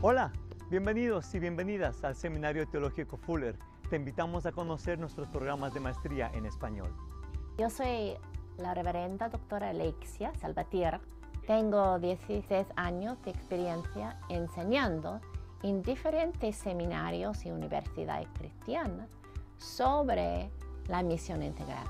Hola, bienvenidos y bienvenidas al Seminario Teológico Fuller. Te invitamos a conocer nuestros programas de maestría en español. Yo soy la reverenda doctora Alexia Salvatierra. Tengo 16 años de experiencia enseñando en diferentes seminarios y universidades cristianas sobre la misión integral.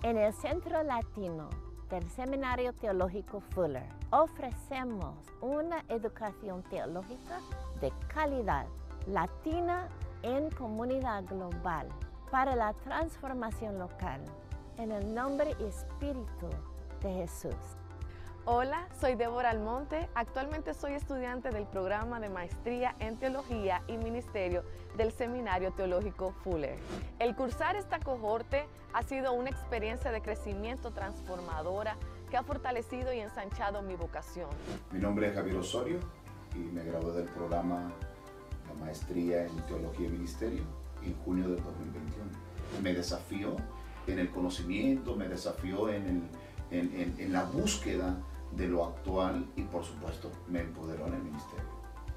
En el Centro Latino del Seminario Teológico Fuller ofrecemos una educación teológica de calidad latina en comunidad global para la transformación local en el nombre y espíritu de Jesús. Hola, soy Débora Almonte. Actualmente soy estudiante del programa de maestría en Teología y Ministerio del Seminario Teológico Fuller. El cursar esta cohorte ha sido una experiencia de crecimiento transformadora que ha fortalecido y ensanchado mi vocación. Mi nombre es Javier Osorio y me gradué del programa de maestría en Teología y Ministerio en junio del 2021. Me desafió en el conocimiento, me desafió en la búsqueda de lo actual y por supuesto me empoderó en el ministerio.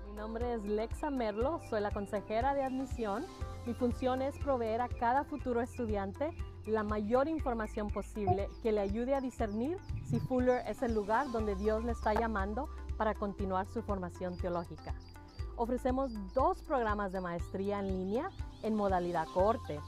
Mi nombre es Lexa Merlo, soy la consejera de admisión. Mi función es proveer a cada futuro estudiante la mayor información posible que le ayude a discernir si Fuller es el lugar donde Dios le está llamando para continuar su formación teológica. Ofrecemos 2 programas de maestría en línea en modalidad cohorte.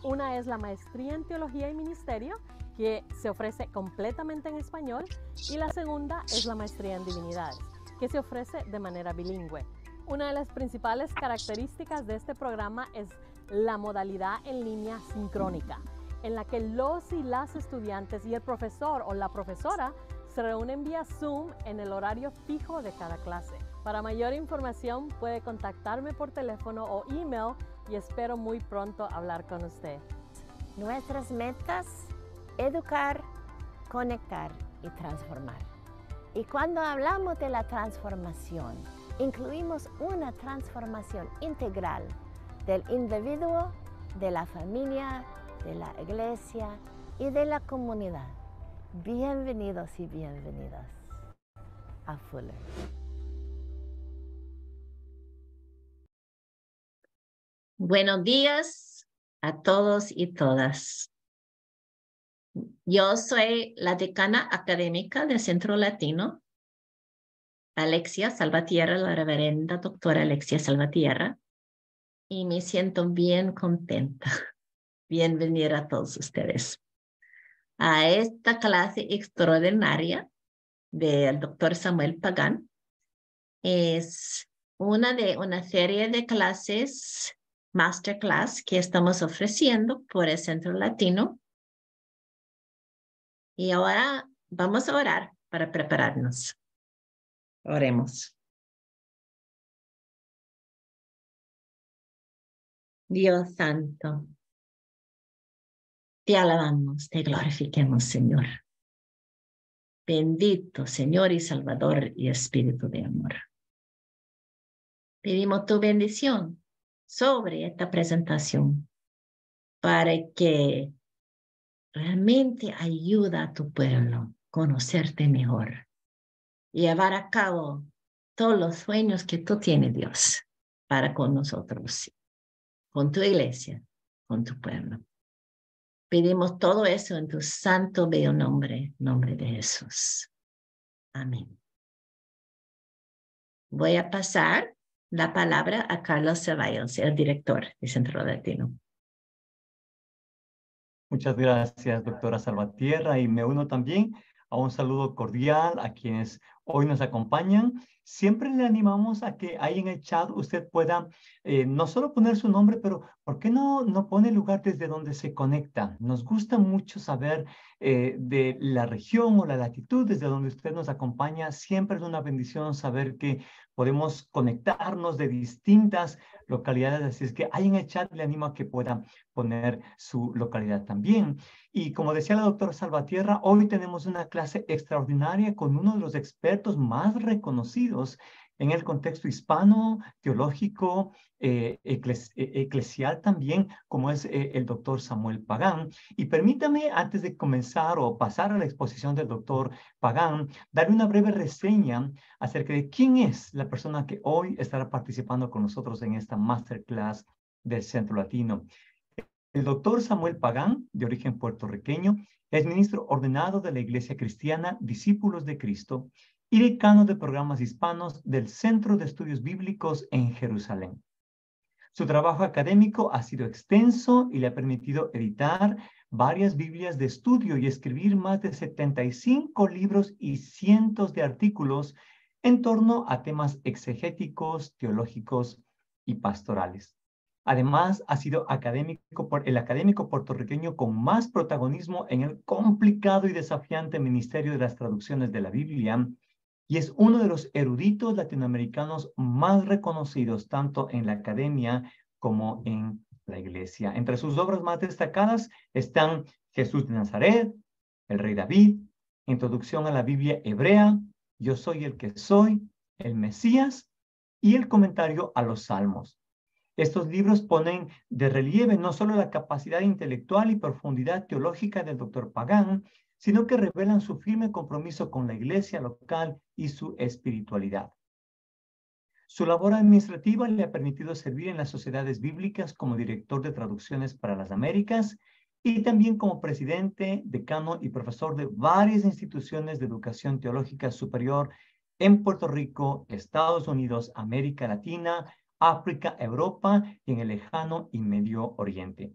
Una es la maestría en Teología y Ministerio, que se ofrece completamente en español, y la segunda es la maestría en Divinidades, que se ofrece de manera bilingüe. Una de las principales características de este programa es la modalidad en línea sincrónica, en la que los y las estudiantes y el profesor o la profesora se reúnen vía Zoom en el horario fijo de cada clase. Para mayor información puede contactarme por teléfono o email y espero muy pronto hablar con usted. Nuestras metas: educar, conectar y transformar. Y cuando hablamos de la transformación, incluimos una transformación integral del individuo, de la familia, de la iglesia y de la comunidad. Bienvenidos y bienvenidas a Fuller. Buenos días a todos y todas. Yo soy la decana académica del Centro Latino, Alexia Salvatierra, la reverenda doctora Alexia Salvatierra, y me siento bien contenta. Bienvenida a todos ustedes a esta clase extraordinaria del doctor Samuel Pagán. Es una de una serie de clases masterclass que estamos ofreciendo por el Centro Latino. Y ahora vamos a orar para prepararnos. Oremos. Dios santo, te alabamos, te glorifiquemos, Señor. Bendito Señor y Salvador y Espíritu de amor. Pedimos tu bendición sobre esta presentación para que realmente ayude a tu pueblo a conocerte mejor y llevar a cabo todos los sueños que tú tienes, Dios, para con nosotros, con tu iglesia, con tu pueblo. Pedimos todo eso en tu santo bello nombre de Jesús. Amén. Voy a pasar la palabra a Carlos Ceballos, el director del Centro Latino. Muchas gracias, doctora Salvatierra, y me uno también a un saludo cordial a quienes hoy nos acompañan. Siempre le animamos a que ahí en el chat usted pueda no solo poner su nombre, pero ¿por qué no pone el lugar desde donde se conecta? Nos gusta mucho saber de la región o la latitud desde donde usted nos acompaña. Siempre es una bendición saber que podemos conectarnos de distintas localidades, así es que ahí en el chat le animo a que pueda poner su localidad también. Y como decía la doctora Salvatierra, hoy tenemos una clase extraordinaria con uno de los expertos más reconocidos en el contexto hispano, teológico, eclesial también, como es el doctor Samuel Pagán. Y permítame, antes de comenzar o pasar a la exposición del doctor Pagán, darle una breve reseña acerca de quién es la persona que hoy estará participando con nosotros en esta masterclass del Centro Latino. El doctor Samuel Pagán, de origen puertorriqueño, es ministro ordenado de la Iglesia Cristiana Discípulos de Cristo y decano de programas hispanos del Centro de Estudios Bíblicos en Jerusalén. Su trabajo académico ha sido extenso y le ha permitido editar varias Biblias de estudio y escribir más de 75 libros y cientos de artículos en torno a temas exegéticos, teológicos y pastorales. Además, ha sido el académico puertorriqueño con más protagonismo en el complicado y desafiante ministerio de las traducciones de la Biblia, y es uno de los eruditos latinoamericanos más reconocidos tanto en la academia como en la iglesia. Entre sus obras más destacadas están Jesús de Nazaret, El Rey David, Introducción a la Biblia Hebrea, Yo soy el que soy, El Mesías y el comentario a los Salmos. Estos libros ponen de relieve no solo la capacidad intelectual y profundidad teológica del doctor Pagán, sino que revelan su firme compromiso con la iglesia local y su espiritualidad. Su labor administrativa le ha permitido servir en las sociedades bíblicas como director de traducciones para las Américas y también como presidente, decano y profesor de varias instituciones de educación teológica superior en Puerto Rico, Estados Unidos, América Latina, África, Europa y en el lejano y Medio Oriente.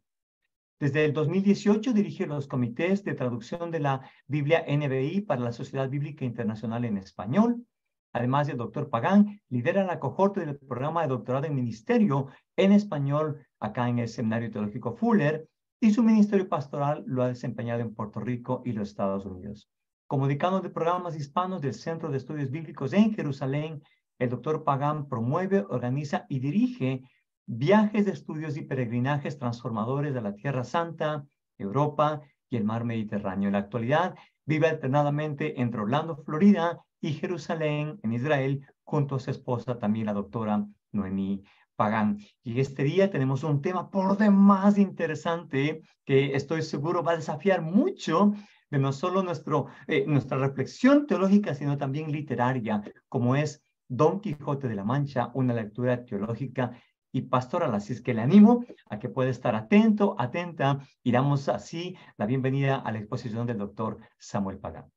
Desde el 2018 dirige los comités de traducción de la Biblia NBI para la Sociedad Bíblica Internacional en Español. Además del doctor Pagán, lidera la cohorte del programa de doctorado en ministerio en español acá en el Seminario Teológico Fuller, y su ministerio pastoral lo ha desempeñado en Puerto Rico y los Estados Unidos. Como decano de programas hispanos del Centro de Estudios Bíblicos en Jerusalén, el doctor Pagán promueve, organiza y dirige viajes de estudios y peregrinajes transformadores de la Tierra Santa, Europa y el Mar Mediterráneo. En la actualidad vive alternadamente entre Orlando, Florida y Jerusalén, en Israel, junto a su esposa también la doctora Noemí Pagán. Y este día tenemos un tema por demás interesante que estoy seguro va a desafiar mucho de no solo nuestra reflexión teológica, sino también literaria, como es Don Quijote de la Mancha, una lectura teológica y pastoral. Así es que le animo a que pueda estar atento, atenta, y damos así la bienvenida a la exposición del doctor Samuel Pagán.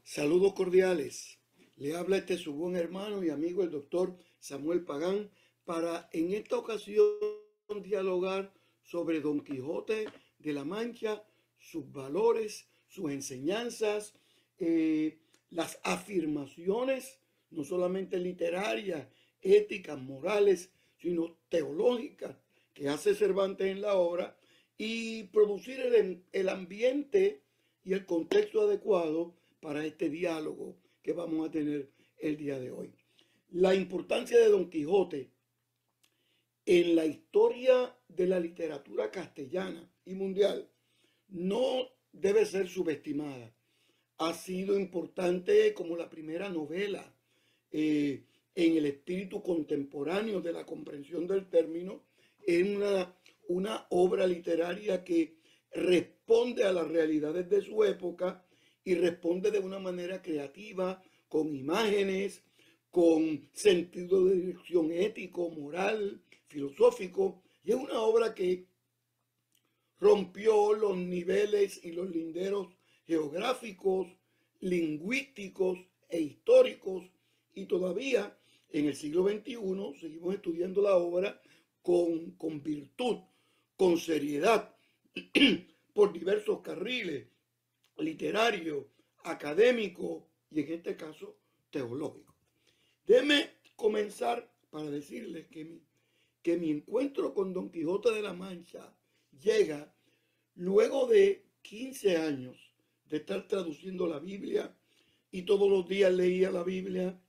Saludos cordiales. Le habla su buen hermano y amigo el doctor Samuel Pagán para en esta ocasión dialogar sobre Don Quijote de la Mancha, sus valores, sus enseñanzas, las afirmaciones, no solamente literarias, éticas, morales, sino teológicas que hace Cervantes en la obra, y producir el ambiente y el contexto adecuado para este diálogo que vamos a tener el día de hoy. La importancia de Don Quijote en la historia de la literatura castellana y mundial no debe ser subestimada. Ha sido importante como la primera novela en el espíritu contemporáneo de la comprensión del término, en una obra literaria que responde a las realidades de su época y responde de una manera creativa, con imágenes, con sentido de dirección ético, moral, filosófico, y es una obra que rompió los niveles y los linderos geográficos, lingüísticos e históricos, y todavía en el siglo XXI seguimos estudiando la obra con virtud, con seriedad, por diversos carriles, literario, académico y en este caso teológico. Déjenme comenzar para decirles que mi encuentro con Don Quijote de la Mancha llega luego de 15 años de estar traduciendo la Biblia y todos los días leía la Biblia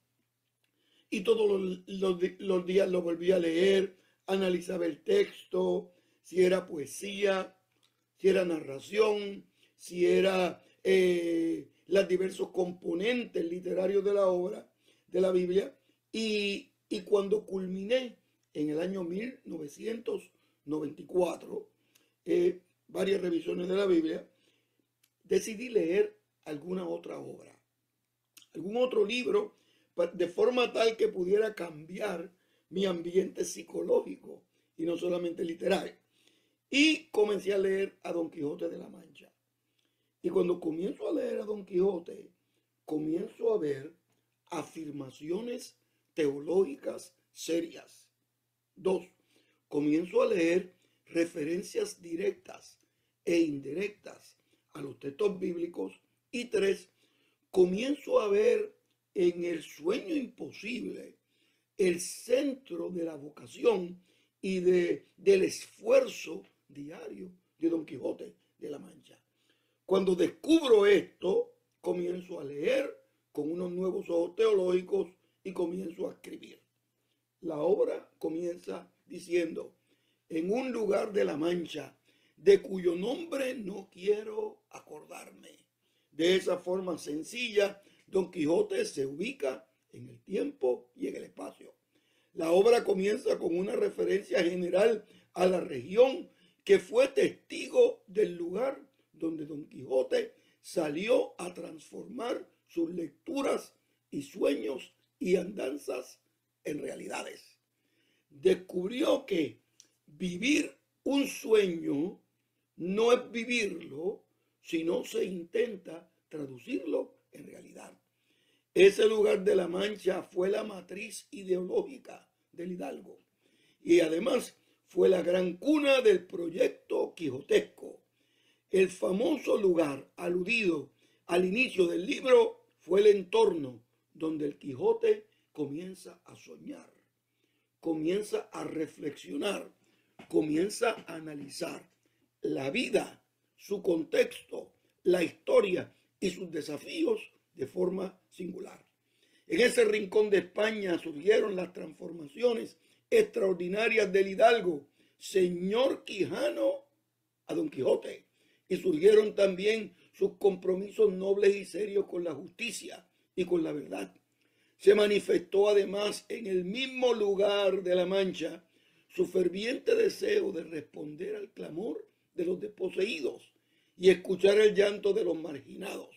y todos los días lo volvía a leer, analizaba el texto, si era poesía, si era narración, si era los diversos componentes literarios de la obra de la Biblia, y cuando culminé en el año 1994 varias revisiones de la Biblia, decidí leer alguna otra obra, algún otro libro, de forma tal que pudiera cambiar mi ambiente psicológico y no solamente literario. Y comencé a leer a Don Quijote de la Mancha. Y cuando comienzo a leer a Don Quijote, comienzo a ver afirmaciones teológicas serias. 2. Comienzo a leer referencias directas e indirectas a los textos bíblicos. Y 3. Comienzo a ver en el sueño imposible el centro de la vocación y del esfuerzo diario de Don Quijote de la Mancha. Cuando descubro esto, comienzo a leer con unos nuevos ojos teológicos y comienzo a escribir. La obra comienza diciendo: en un lugar de la Mancha, de cuyo nombre no quiero acordarme. De esa forma sencilla, Don Quijote se ubica en el tiempo y en el espacio. La obra comienza con una referencia general a la región que fue testigo del lugar donde Don Quijote salió a transformar sus lecturas y sueños y andanzas en realidades. Descubrió que vivir un sueño no es vivirlo, sino se intenta traducirlo en realidad. Ese lugar de la Mancha fue la matriz ideológica del hidalgo y además fue la gran cuna del proyecto quijotesco. El famoso lugar aludido al inicio del libro fue el entorno donde el Quijote comienza a soñar, comienza a reflexionar, comienza a analizar la vida, su contexto, la historia y sus desafíos de forma singular. En ese rincón de España surgieron las transformaciones extraordinarias del hidalgo, señor Quijano, a Don Quijote, y surgieron también sus compromisos nobles y serios con la justicia y con la verdad. Se manifestó además en el mismo lugar de la Mancha su ferviente deseo de responder al clamor de los desposeídos y escuchar el llanto de los marginados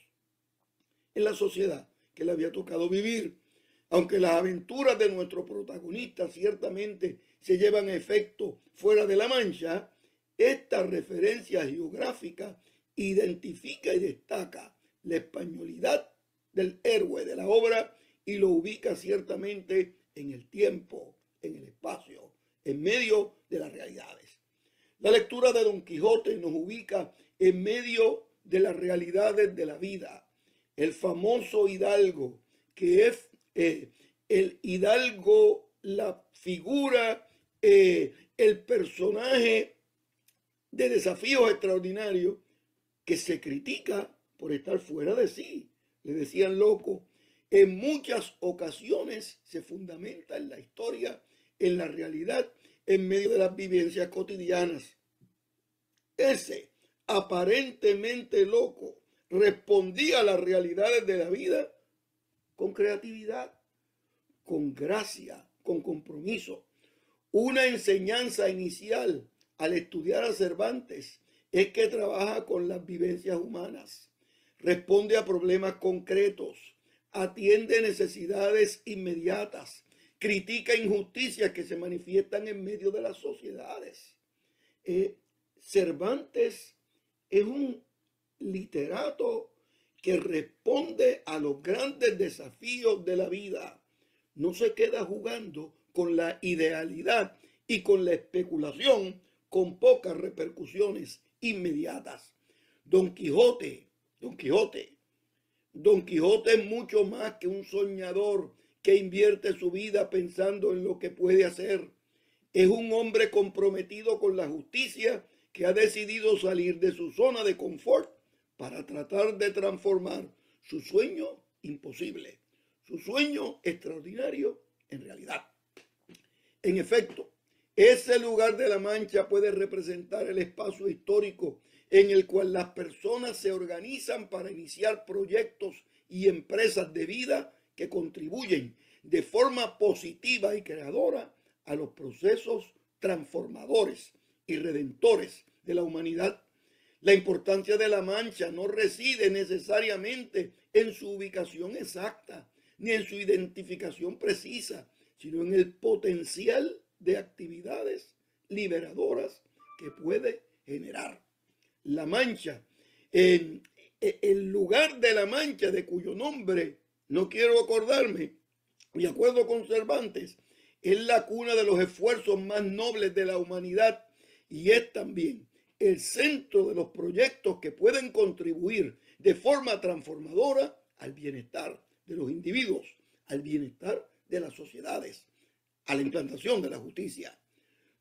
en la sociedad que le había tocado vivir. Aunque las aventuras de nuestro protagonista ciertamente se llevan a efecto fuera de la Mancha, esta referencia geográfica identifica y destaca la españolidad del héroe de la obra y lo ubica ciertamente en el tiempo, en el espacio, en medio de las realidades. La lectura de Don Quijote nos ubica en medio de las realidades de la vida. El famoso hidalgo, que es el hidalgo, la figura, el personaje de desafíos extraordinarios que se critica por estar fuera de sí. Le decían loco. En muchas ocasiones se fundamenta en la historia, en la realidad, en medio de las vivencias cotidianas. Ese aparentemente loco respondía a las realidades de la vida con creatividad, con gracia, con compromiso. Una enseñanza inicial al estudiar a Cervantes es que trabaja con las vivencias humanas, responde a problemas concretos, atiende necesidades inmediatas, critica injusticias que se manifiestan en medio de las sociedades. Cervantes es un literato que responde a los grandes desafíos de la vida no se queda jugando con la idealidad y con la especulación con pocas repercusiones inmediatas. Don Quijote es mucho más que un soñador que invierte su vida pensando en lo que puede hacer. Es un hombre comprometido con la justicia que ha decidido salir de su zona de confort para tratar de transformar su sueño imposible, su sueño extraordinario en realidad. En efecto, ese lugar de la Mancha puede representar el espacio histórico en el cual las personas se organizan para iniciar proyectos y empresas de vida que contribuyen de forma positiva y creadora a los procesos transformadores y redentores de la humanidad. La importancia de la Mancha no reside necesariamente en su ubicación exacta ni en su identificación precisa, sino en el potencial de actividades liberadoras que puede generar. La Mancha, en el lugar de la Mancha, de cuyo nombre no quiero acordarme, de acuerdo con Cervantes, es la cuna de los esfuerzos más nobles de la humanidad y es también el centro de los proyectos que pueden contribuir de forma transformadora al bienestar de los individuos, al bienestar de las sociedades, a la implantación de la justicia.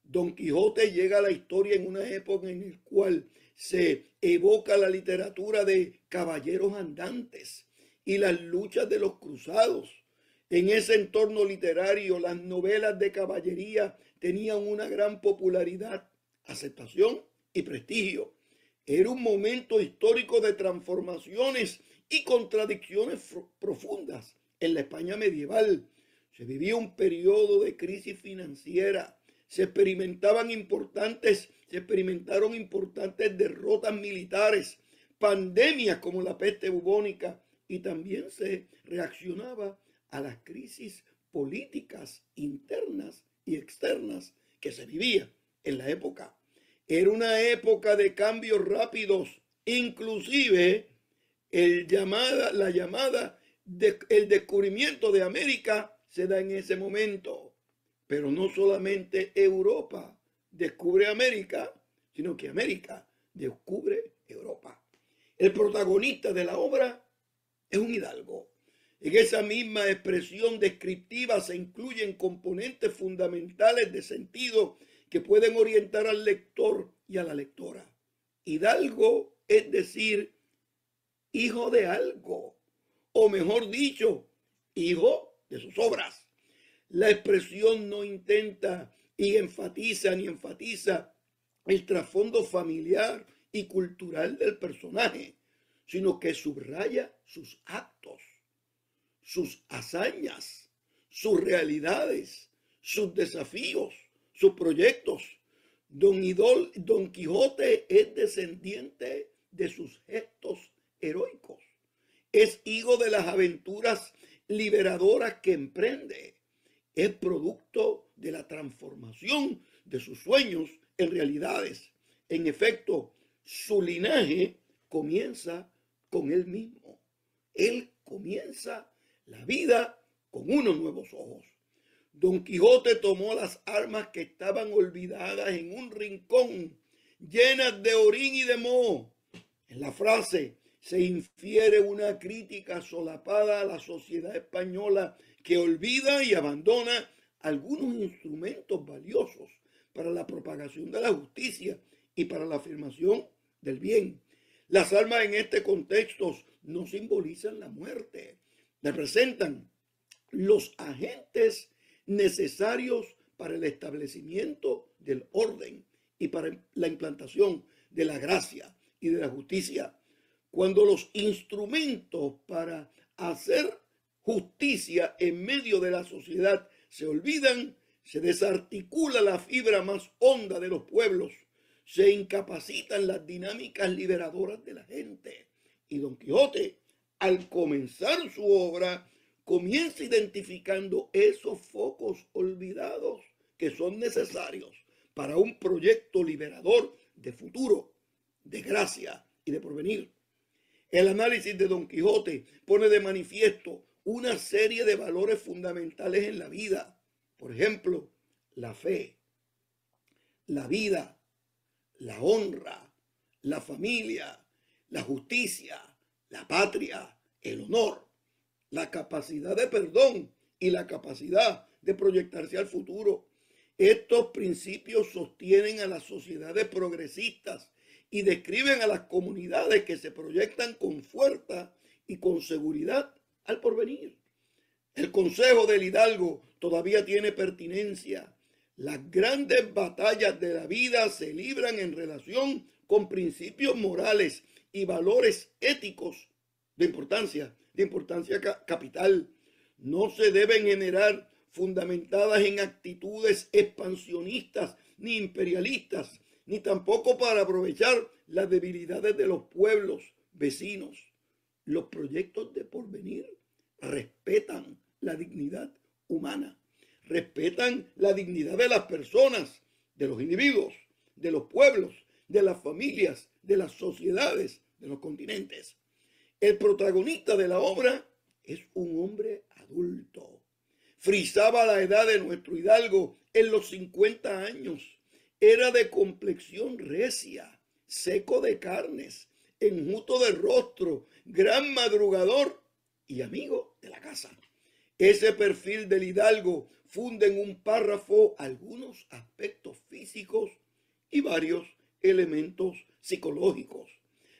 Don Quijote llega a la historia en una época en la cual se evoca la literatura de caballeros andantes y las luchas de los cruzados. En ese entorno literario, las novelas de caballería tenían una gran popularidad, aceptación y prestigio. Era un momento histórico de transformaciones y contradicciones profundas en la España medieval. Se vivía un periodo de crisis financiera. Se experimentaron importantes derrotas militares, pandemias como la peste bubónica, y también se reaccionaba a las crisis políticas internas y externas que se vivía en la época. Era una época de cambios rápidos, inclusive el descubrimiento de América se da en ese momento. Pero no solamente Europa descubre América, sino que América descubre Europa. El protagonista de la obra es un hidalgo. En esa misma expresión descriptiva se incluyen componentes fundamentales de sentido que pueden orientar al lector y a la lectora. Hidalgo es decir, hijo de algo, o mejor dicho, hijo de sus obras. La expresión no intenta ni enfatiza el trasfondo familiar y cultural del personaje, sino que subraya sus actos, sus hazañas, sus realidades, sus desafíos, sus proyectos. Don Quijote es descendiente de sus gestos heroicos. Es hijo de las aventuras liberadoras que emprende. Es producto de la transformación de sus sueños en realidades. En efecto, su linaje comienza con él mismo. Él comienza la vida con unos nuevos ojos. Don Quijote tomó las armas que estaban olvidadas en un rincón, llenas de orín y de moho. En la frase se infiere una crítica solapada a la sociedad española que olvida y abandona algunos instrumentos valiosos para la propagación de la justicia y para la afirmación del bien. Las armas en este contexto no simbolizan la muerte, representan los agentes necesarios para el establecimiento del orden y para la implantación de la gracia y de la justicia. Cuando los instrumentos para hacer justicia en medio de la sociedad se olvidan, se desarticula la fibra más honda de los pueblos, se incapacitan las dinámicas liberadoras de la gente. Y Don Quijote, al comenzar su obra, comienza identificando esos focos olvidados que son necesarios para un proyecto liberador de futuro, de gracia y de porvenir. El análisis de Don Quijote pone de manifiesto una serie de valores fundamentales en la vida. Por ejemplo, la fe, la vida, la honra, la familia, la justicia, la patria, el honor, la capacidad de perdón y la capacidad de proyectarse al futuro. Estos principios sostienen a las sociedades progresistas y describen a las comunidades que se proyectan con fuerza y con seguridad al porvenir. El consejo del Hidalgo todavía tiene pertinencia. Las grandes batallas de la vida se libran en relación con principios morales y valores éticos de importancia capital. No se deben generar fundamentadas en actitudes expansionistas ni imperialistas, ni tampoco para aprovechar las debilidades de los pueblos vecinos. Los proyectos de porvenir respetan la dignidad humana, respetan la dignidad de las personas, de los individuos, de los pueblos, de las familias, de las sociedades, de los continentes. El protagonista de la obra es un hombre adulto. Frisaba la edad de nuestro Hidalgo en los 50 años. Era de complexión recia, seco de carnes, enjuto de rostro, gran madrugador y amigo de la casa. Ese perfil del Hidalgo funde en un párrafo algunos aspectos físicos y varios elementos psicológicos.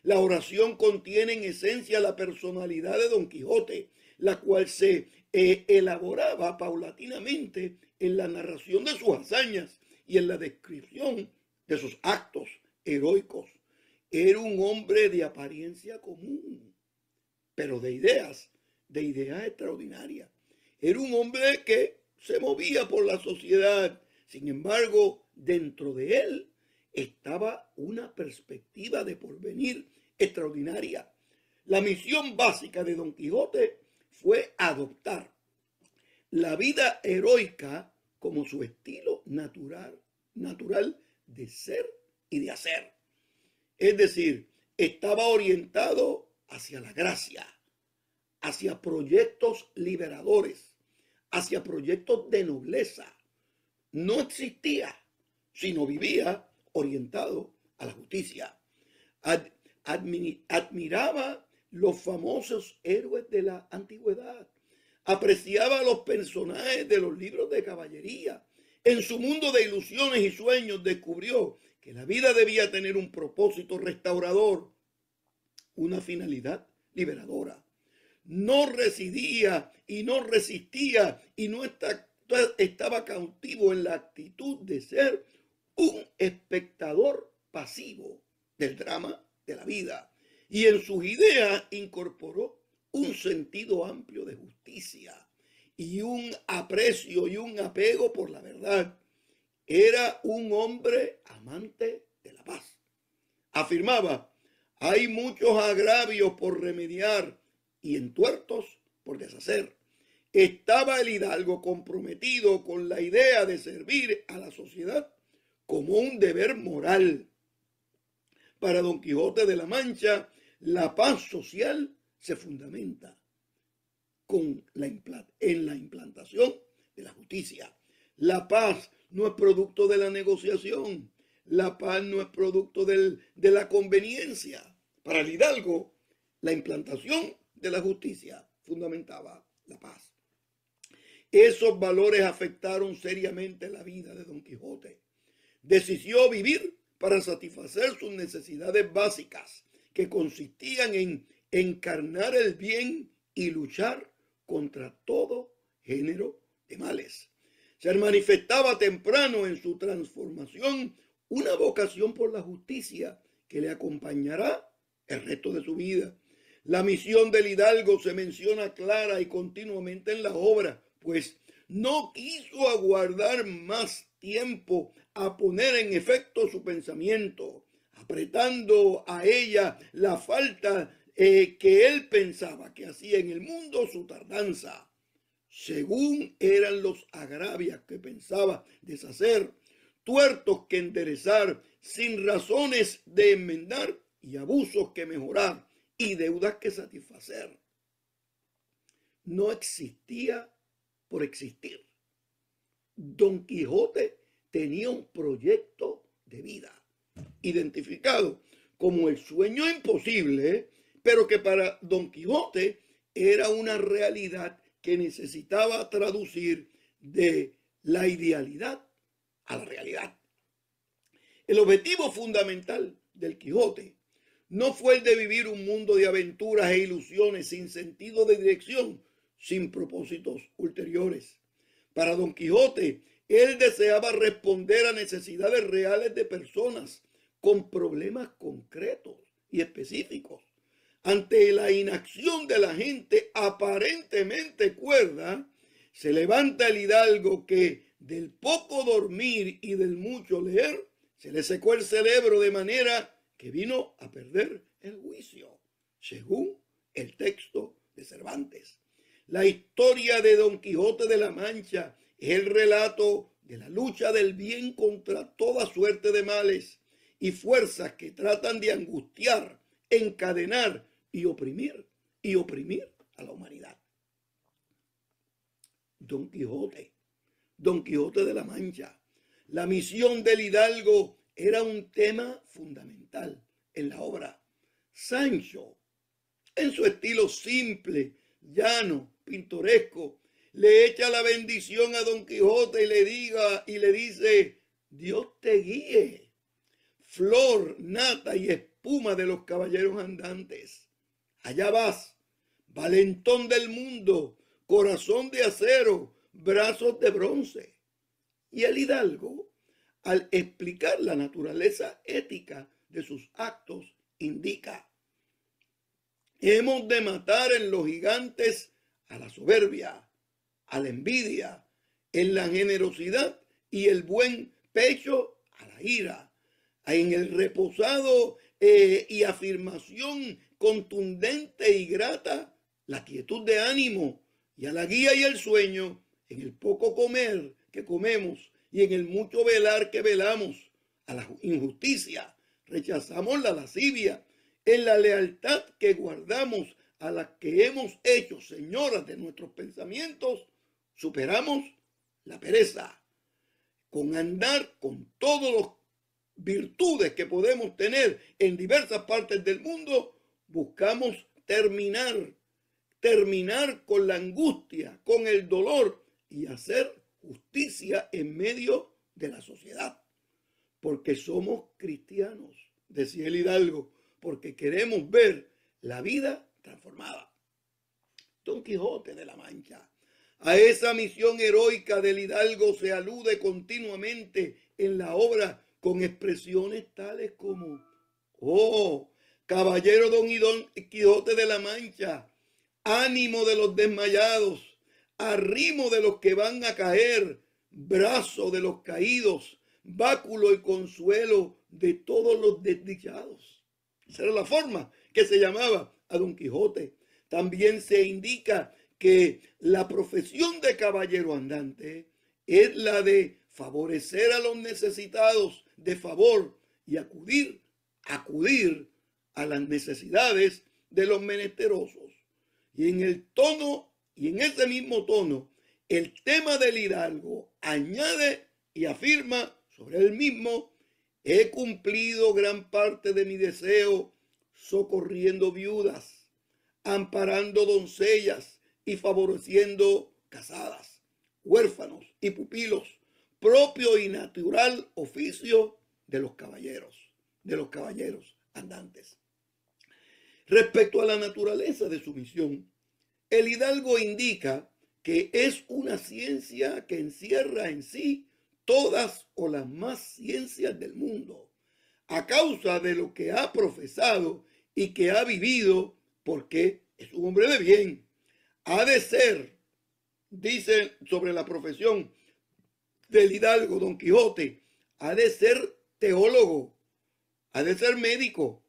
La oración contiene en esencia la personalidad de Don Quijote, la cual se elaboraba paulatinamente en la narración de sus hazañas y en la descripción de sus actos heroicos. Era un hombre de apariencia común, pero de ideas extraordinarias. Era un hombre que se movía por la sociedad. Sin embargo, dentro de él estaba una perspectiva de porvenir extraordinaria. La misión básica de Don Quijote fue adoptar la vida heroica como su estilo natural de ser y de hacer. Es decir, estaba orientado hacia la gracia, hacia proyectos liberadores, hacia proyectos de nobleza. No existía, sino vivía orientado a la justicia. Admiraba los famosos héroes de la antigüedad. Apreciaba a los personajes de los libros de caballería. En su mundo de ilusiones y sueños descubrió que la vida debía tener un propósito restaurador, una finalidad liberadora. No residía y no resistía y no estaba cautivo en la actitud de ser un espectador pasivo del drama de la vida. Y en sus ideas incorporó un sentido amplio de justicia y un aprecio y un apego por la verdad. Era un hombre amante de la paz. Afirmaba: hay muchos agravios por remediar y entuertos por deshacer. Estaba el Hidalgo comprometido con la idea de servir a la sociedad como un deber moral. Para Don Quijote de la Mancha, la paz social se fundamenta en la implantación de la justicia. La paz no es producto de la negociación. La paz no es producto de la conveniencia. Para el Hidalgo, la implantación de la justicia fundamentaba la paz. Esos valores afectaron seriamente la vida de Don Quijote. Decidió vivir para satisfacer sus necesidades básicas, que consistían en encarnar el bien y luchar contra todo género de males. Se manifestaba temprano en su transformación una vocación por la justicia que le acompañará el resto de su vida. La misión del Hidalgo se menciona clara y continuamente en la obra, pues no quiso aguardar más tiempo a poner en efecto su pensamiento, apretando a ella la falta que él pensaba que hacía en el mundo su tardanza. Según eran los agravios que pensaba deshacer, tuertos que enderezar, sin razones de enmendar y abusos que mejorar y deudas que satisfacer. no existía por existir. Don Quijote tenía un proyecto de vida, identificado como el sueño imposible, pero que para Don Quijote era una realidad que necesitaba traducir de la idealidad a la realidad. El objetivo fundamental del Quijote no fue el de vivir un mundo de aventuras e ilusiones sin sentido de dirección, sin propósitos ulteriores. Para Don Quijote, él deseaba responder a necesidades reales de personas con problemas concretos y específicos. Ante la inacción de la gente aparentemente cuerda, se levanta el hidalgo que del poco dormir y del mucho leer se le secó el cerebro de manera que vino a perder el juicio, según el texto de Cervantes. La historia de Don Quijote de la Mancha es el relato de la lucha del bien contra toda suerte de males y fuerzas que tratan de angustiar, encadenar y oprimir a la humanidad. Don Quijote de la Mancha. La misión del hidalgo era un tema fundamental en la obra. Sancho, en su estilo simple, llano, pintoresco, le echa la bendición a Don Quijote y le dice: Dios te guíe, flor, nata y espuma de los caballeros andantes. Allá vas, valentón del mundo, corazón de acero, brazos de bronce. Y el hidalgo, al explicar la naturaleza ética de sus actos, indica: hemos de matar en los gigantes a la soberbia, a la envidia, en la generosidad y el buen pecho a la ira, en el reposado y afirmación contundente y grata, la quietud de ánimo, y a la guía y el sueño, en el poco comer que comemos y en el mucho velar que velamos, a la injusticia, rechazamos la lascivia, en la lealtad que guardamos a las que hemos hecho señoras de nuestros pensamientos, superamos la pereza. Con andar con todas las virtudes que podemos tener en diversas partes del mundo, buscamos terminar con la angustia, con el dolor y hacer justicia en medio de la sociedad. Porque somos cristianos, decía el hidalgo, porque queremos ver la vida transformada. Don Quijote de la Mancha. A esa misión heroica del hidalgo se alude continuamente en la obra con expresiones tales como: oh, caballero Don Quijote de la Mancha, ánimo de los desmayados, arrimo de los que van a caer, brazo de los caídos, báculo y consuelo de todos los desdichados. Esa era la forma que se llamaba a Don Quijote. También se indica que la profesión de caballero andante es la de favorecer a los necesitados de favor y acudir a las necesidades de los menesterosos. Y en ese mismo tono, el tema del hidalgo añade y afirma sobre el mismo: he cumplido gran parte de mi deseo socorriendo viudas, amparando doncellas y favoreciendo casadas, huérfanos y pupilos, propio y natural oficio de los caballeros andantes. Respecto a la naturaleza de su misión, el hidalgo indica que es una ciencia que encierra en sí todas o las más ciencias del mundo, a causa de lo que ha profesado y que ha vivido, porque es un hombre de bien. Ha de ser, dice sobre la profesión del hidalgo Don Quijote, ha de ser teólogo, ha de ser médico,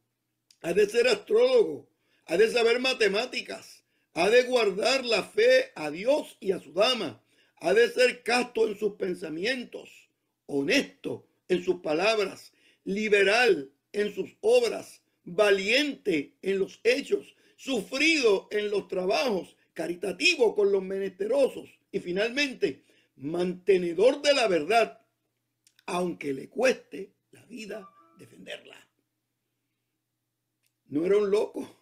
ha de ser astrólogo, ha de saber matemáticas, ha de guardar la fe a Dios y a su dama, ha de ser casto en sus pensamientos, honesto en sus palabras, liberal en sus obras, valiente en los hechos, sufrido en los trabajos caritativo con los menesterosos y finalmente mantenedor de la verdad, aunque le cueste la vida defenderla. No era un loco,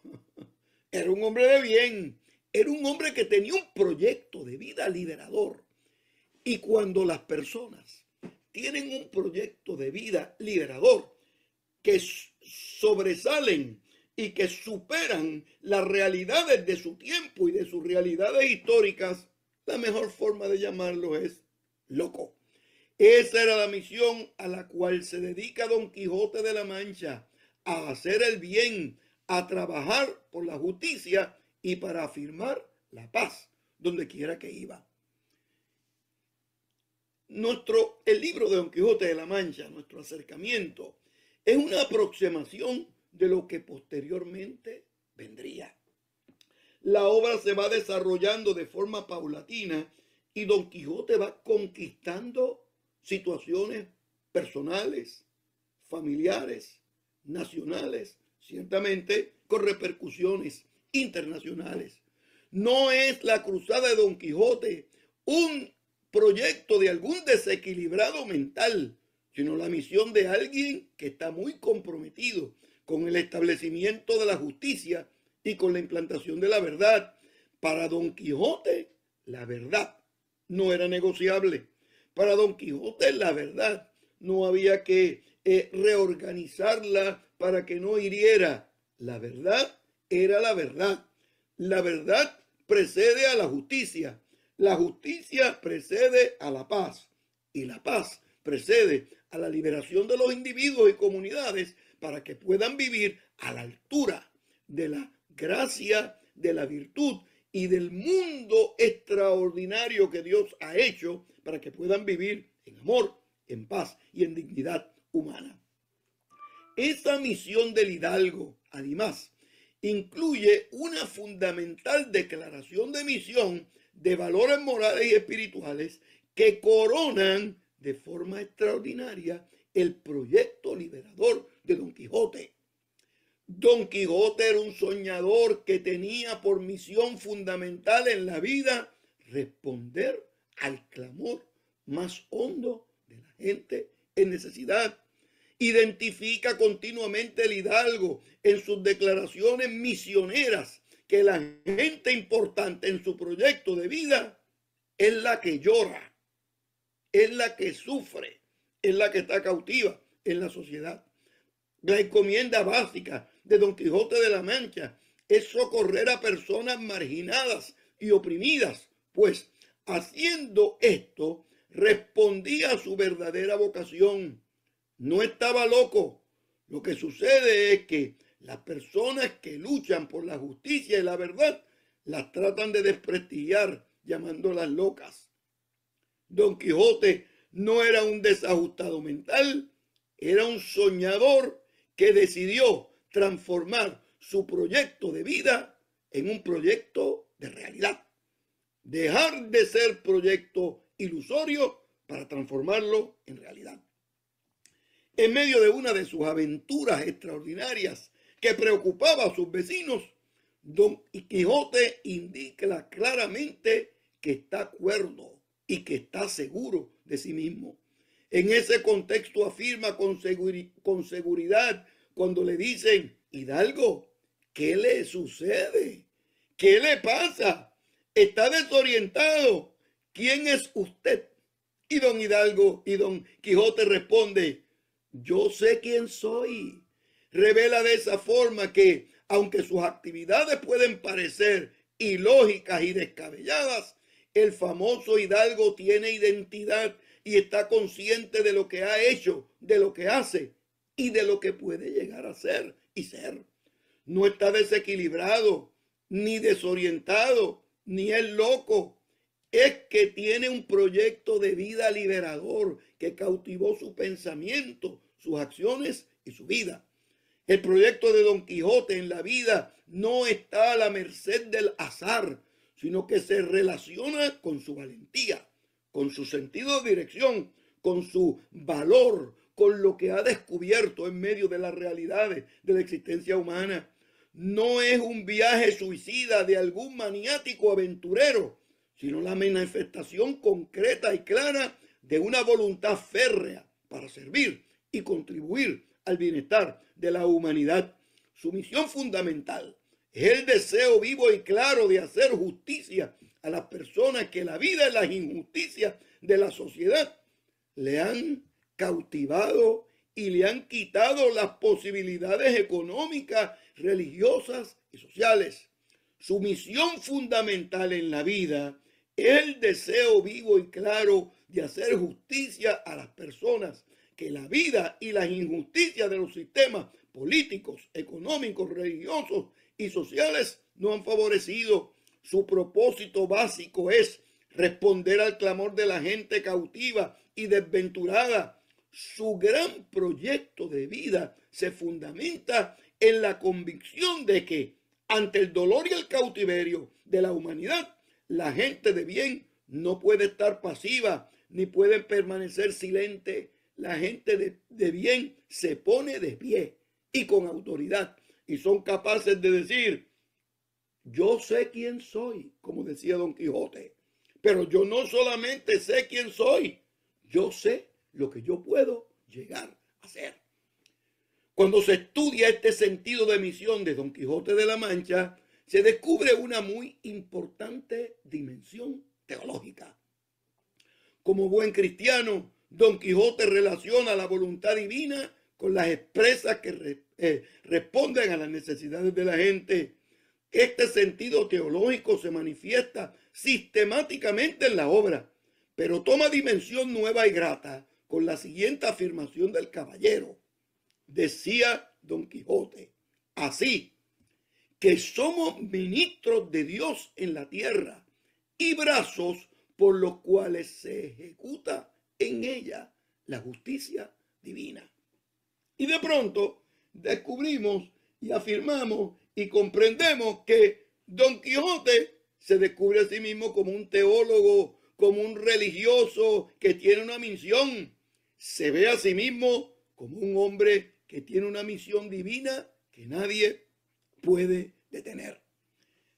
era un hombre de bien, era un hombre que tenía un proyecto de vida liderador. Y cuando las personas tienen un proyecto de vida liderador que sobresalen y que superan las realidades de su tiempo y de sus realidades históricas, la mejor forma de llamarlo es loco. Esa era la misión a la cual se dedica Don Quijote de la Mancha, a hacer el bien, a trabajar por la justicia y para afirmar la paz donde quiera que iba. El libro de Don Quijote de la Mancha, nuestro acercamiento, es una aproximación de lo que posteriormente vendría. La obra se va desarrollando de forma paulatina y Don Quijote va conquistando situaciones personales, familiares, nacionales, ciertamente con repercusiones internacionales. No es la cruzada de Don Quijote un proyecto de algún desequilibrado mental, sino la misión de alguien que está muy comprometido con el establecimiento de la justicia y con la implantación de la verdad. Para Don Quijote, la verdad no era negociable. Para Don Quijote, la verdad no había que reorganizarla para que no hiriera. La verdad era la verdad. La verdad precede a la justicia. La justicia precede a la paz. Y la paz precede a la liberación de los individuos y comunidades para que puedan vivir a la altura de la gracia, de la virtud y del mundo extraordinario que Dios ha hecho para que puedan vivir en amor, en paz y en dignidad humana. Esa misión del hidalgo, además, incluye una fundamental declaración de misión de valores morales y espirituales que coronan de forma extraordinaria el proyecto liberador de Don Quijote. Don Quijote era un soñador que tenía por misión fundamental en la vida responder al clamor más hondo de la gente en necesidad. Identifica continuamente el hidalgo en sus declaraciones misioneras que la gente importante en su proyecto de vida es la que llora, es la que sufre, es la que está cautiva en la sociedad. La encomienda básica de Don Quijote de la Mancha es socorrer a personas marginadas y oprimidas, pues haciendo esto respondía a su verdadera vocación. No estaba loco. Lo que sucede es que las personas que luchan por la justicia y la verdad las tratan de desprestigiar llamándolas locas. Don Quijote no era un desajustado mental, era un soñador que decidió transformar su proyecto de vida en un proyecto de realidad. Dejar de ser proyecto ilusorio para transformarlo en realidad. En medio de una de sus aventuras extraordinarias que preocupaba a sus vecinos, Don Quijote indica claramente que está cuerdo y que está seguro de sí mismo. En ese contexto afirma con seguridad cuando le dicen: Hidalgo, ¿qué le sucede? ¿Qué le pasa? Está desorientado. ¿Quién es usted? Y Don Hidalgo y Don Quijote responde: yo sé quién soy. Revela de esa forma que, aunque sus actividades pueden parecer ilógicas y descabelladas, el famoso hidalgo tiene identidad y está consciente de lo que ha hecho, de lo que hace y de lo que puede llegar a ser y ser. No está desequilibrado, ni desorientado, ni es loco. Es que tiene un proyecto de vida liberador que cautivó su pensamiento, sus acciones y su vida. El proyecto de Don Quijote en la vida no está a la merced del azar, sino que se relaciona con su valentía, con su sentido de dirección, con su valor, con lo que ha descubierto en medio de las realidades de la existencia humana. no es un viaje suicida de algún maniático aventurero, sino la manifestación concreta y clara de una voluntad férrea para servir y contribuir al bienestar de la humanidad. Su misión fundamental es el deseo vivo y claro de hacer justicia a las personas que la vida y las injusticias de la sociedad le han cautivado y le han quitado las posibilidades económicas, religiosas y sociales. Su misión fundamental en la vida es el deseo vivo y claro de hacer justicia a las personas que la vida y las injusticias de los sistemas políticos, económicos, religiosos y sociales no han favorecido. Su propósito básico es responder al clamor de la gente cautiva y desventurada. Su gran proyecto de vida se fundamenta en la convicción de que ante el dolor y el cautiverio de la humanidad, la gente de bien no puede estar pasiva ni puede permanecer silente. La gente de bien se pone de pie y con autoridad y son capaces de decir: yo sé quién soy, como decía Don Quijote, pero yo no solamente sé quién soy, yo sé lo que yo puedo llegar a ser. Cuando se estudia este sentido de misión de Don Quijote de la Mancha, se descubre una muy importante dimensión teológica. Como buen cristiano, Don Quijote relaciona la voluntad divina con las expresas que responden a las necesidades de la gente. Este sentido teológico se manifiesta sistemáticamente en la obra, pero toma dimensión nueva y grata con la siguiente afirmación del caballero. Decía Don Quijote: así que somos ministros de Dios en la tierra y brazos por los cuales se ejecuta en ella la justicia divina. Y de pronto descubrimos y afirmamos y comprendemos que Don Quijote se descubre a sí mismo como un teólogo, como un religioso que tiene una misión. Se ve a sí mismo como un hombre que tiene una misión divina que nadie puede detener.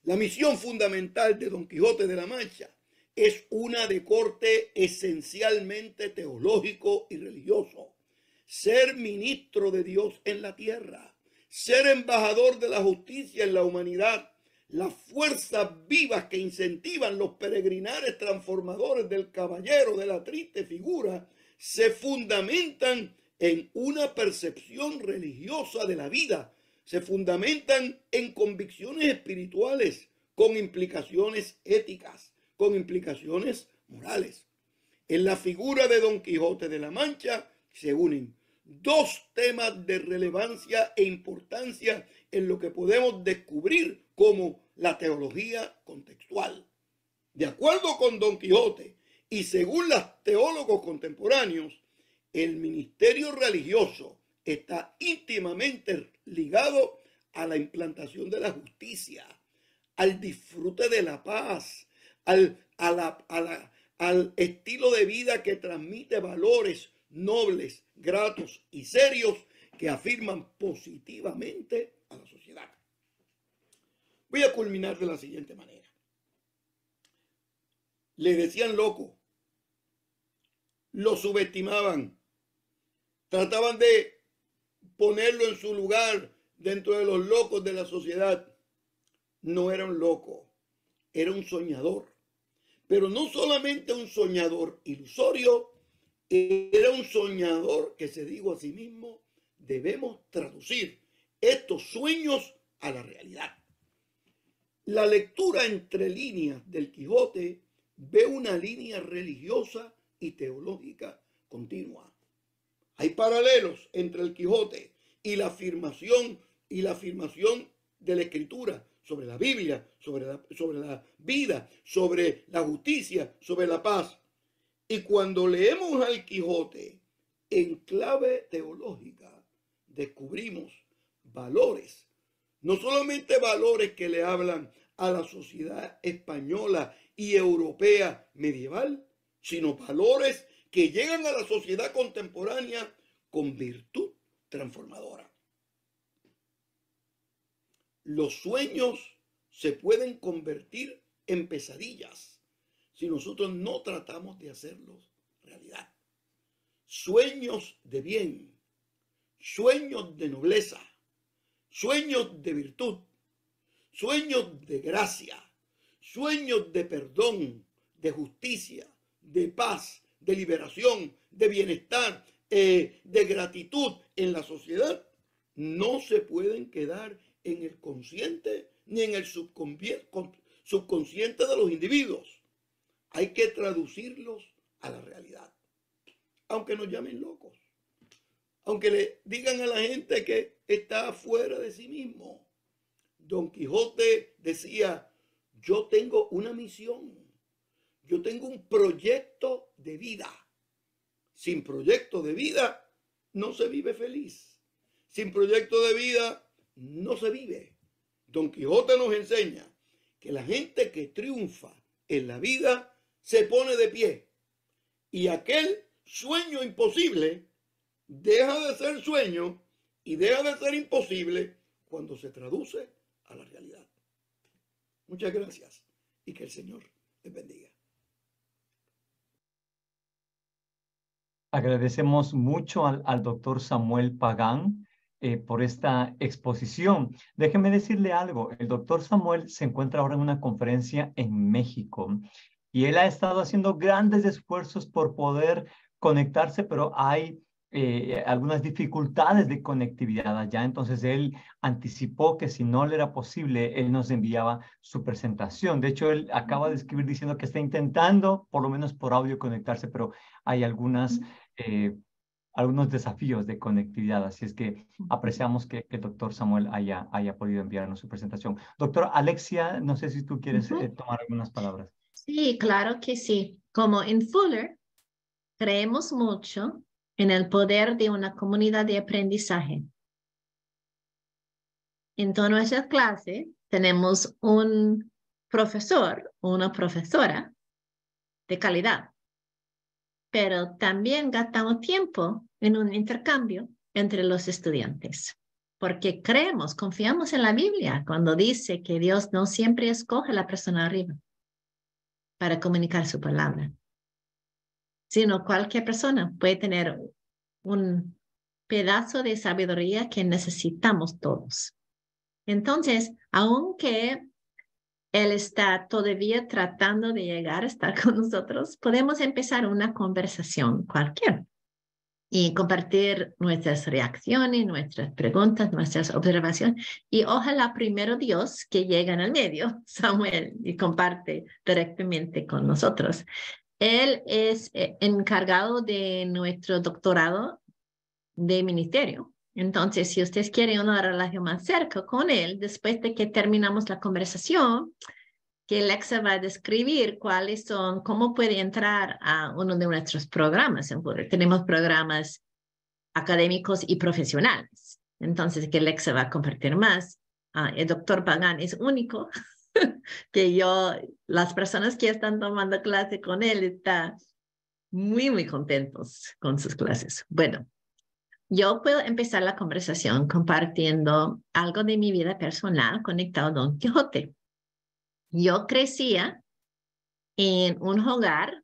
La misión fundamental de Don Quijote de la Mancha es una de corte esencialmente teológico y religioso. Ser ministro de Dios en la tierra, ser embajador de la justicia en la humanidad, las fuerzas vivas que incentivan los peregrinares transformadores del caballero de la triste figura se fundamentan en una percepción religiosa de la vida, se fundamentan en convicciones espirituales con implicaciones éticas, con implicaciones morales. En la figura de Don Quijote de la Mancha se unen dos temas de relevancia e importancia en lo que podemos descubrir como la teología contextual. De acuerdo con Don Quijote y según los teólogos contemporáneos, el ministerio religioso está íntimamente ligado a la implantación de la justicia, al disfrute de la paz, al estilo de vida que transmite valores nobles, gratos y serios que afirman positivamente a la sociedad. Voy a culminar de la siguiente manera. Le decían loco, lo subestimaban, trataban de ponerlo en su lugar dentro de los locos de la sociedad. No era un loco, era un soñador. Pero no solamente un soñador ilusorio, era un soñador que se dijo a sí mismo: debemos traducir estos sueños a la realidad. La lectura entre líneas del Quijote ve una línea religiosa y teológica continua. Hay paralelos entre el Quijote y la afirmación de la Escritura sobre la Biblia, sobre la vida, sobre la justicia, sobre la paz. Y cuando leemos al Quijote en clave teológica, descubrimos valores, no solamente valores que le hablan a la sociedad española y europea medieval, sino valores que llegan a la sociedad contemporánea con virtud transformadora. los sueños se pueden convertir en pesadillas si nosotros no tratamos de hacerlos realidad. Sueños de bien, sueños de nobleza, sueños de virtud, sueños de gracia, sueños de perdón, de justicia, de paz, de liberación, de bienestar, de gratitud en la sociedad, no se pueden quedar en el consciente ni en el subconsciente de los individuos. Hay que traducirlos a la realidad. Aunque nos llamen locos, aunque le digan a la gente que está fuera de sí mismo. Don Quijote decía, yo tengo una misión, yo tengo un proyecto de vida. Sin proyecto de vida no se vive feliz. Sin proyecto de vida no se vive. Don Quijote nos enseña que la gente que triunfa en la vida se pone de pie. Y aquel sueño imposible deja de ser sueño y deja de ser imposible cuando se traduce a la realidad. Muchas gracias y que el Señor les bendiga. Agradecemos mucho al doctor Samuel Pagán por esta exposición. Déjeme decirle algo. El doctor Samuel se encuentra ahora en una conferencia en México y él ha estado haciendo grandes esfuerzos por poder conectarse, pero hay algunas dificultades de conectividad allá. Entonces él anticipó que si no le era posible, él nos enviaba su presentación. De hecho, él acaba de escribir diciendo que está intentando, por lo menos por audio, conectarse, pero hay algunos desafíos de conectividad. Así es que apreciamos que el doctor Samuel haya podido enviarnos su presentación. Doctora Alexia, no sé si tú quieres tomar algunas palabras. Sí, claro que sí. Como en Fuller, creemos mucho en el poder de una comunidad de aprendizaje. En todas nuestras clases tenemos un profesor o una profesora de calidad, pero también gastamos tiempo en un intercambio entre los estudiantes, porque confiamos en la Biblia cuando dice que Dios no siempre escoge a la persona arriba para comunicar su palabra, sino cualquier persona puede tener un pedazo de sabiduría que necesitamos todos. Entonces, aunque Él está todavía tratando de llegar a estar con nosotros, podemos empezar una conversación cualquiera y compartir nuestras reacciones, nuestras preguntas, nuestras observaciones. Y ojalá primero Dios, que llega en el medio, Samuel, y comparte directamente con nosotros. Él es encargado de nuestro doctorado de ministerio. Entonces, si ustedes quieren una relación más cerca con él, después de que terminamos la conversación, que Alexa va a describir cómo puede entrar a uno de nuestros programas. Tenemos programas académicos y profesionales. Entonces, que Alexa va a compartir más. El doctor Pagán es único, que las personas que están tomando clase con él están muy, muy contentos con sus clases. Bueno, yo puedo empezar la conversación compartiendo algo de mi vida personal conectado a Don Quijote. Yo crecía en un hogar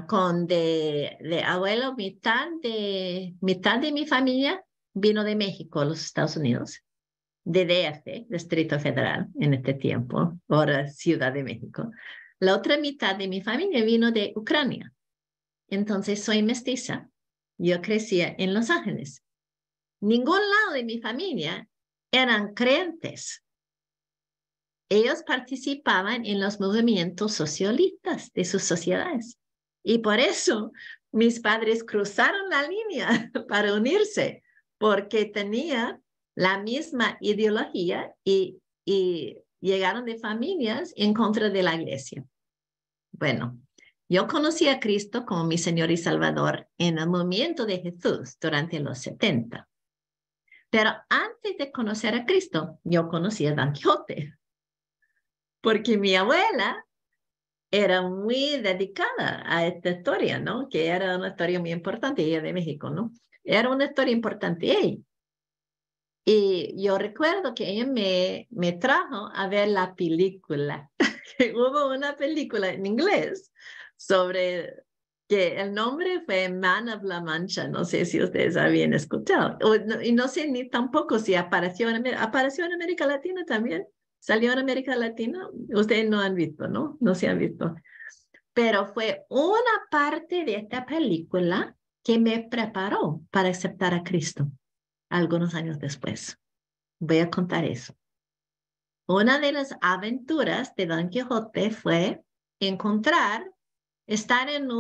con de abuelo, mitad de mi familia vino de México, los Estados Unidos, de DF, Distrito Federal, en este tiempo, ahora Ciudad de México. La otra mitad de mi familia vino de Ucrania. Entonces soy mestiza. Yo crecía en Los Ángeles. Ningún lado de mi familia eran creyentes. Ellos participaban en los movimientos socialistas de sus sociedades. Y por eso mis padres cruzaron la línea para unirse, porque tenían la misma ideología y llegaron de familias en contra de la iglesia. Bueno, yo conocí a Cristo como mi Señor y Salvador en el movimiento de Jesús durante los 70. Pero antes de conocer a Cristo, yo conocí a Don Quijote, porque mi abuela era muy dedicada a esta historia, ¿no? Que era una historia muy importante, ella de México, ¿no? Era una historia importante ella. Y yo recuerdo que ella me trajo a ver la película. Que hubo una película en inglés sobre que el nombre fue Man of La Mancha. No sé si ustedes habían escuchado. Y no sé ni tampoco si apareció apareció en América Latina también. Salió en América Latina. Ustedes no han visto, ¿no? No se han visto. Pero fue una parte de esta película que me preparó para aceptar a Cristo algunos años después. Voy a contar eso. Una de las aventuras de Don Quijote fue estar en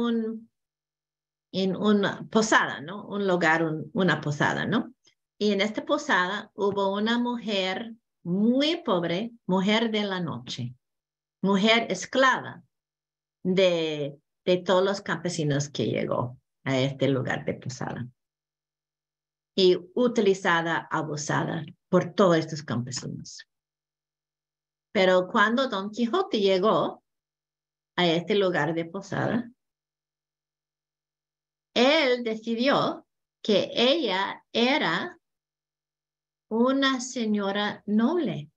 una posada, ¿no? Un lugar, una posada, ¿no? Y en esta posada hubo una mujer muy pobre, mujer de la noche, mujer esclava de todos los campesinos que llegó a este lugar de posada. Y utilizada, abusada por todos estos campesinos. Pero cuando Don Quijote llegó a este lugar de posada, él decidió que ella era una señora noble.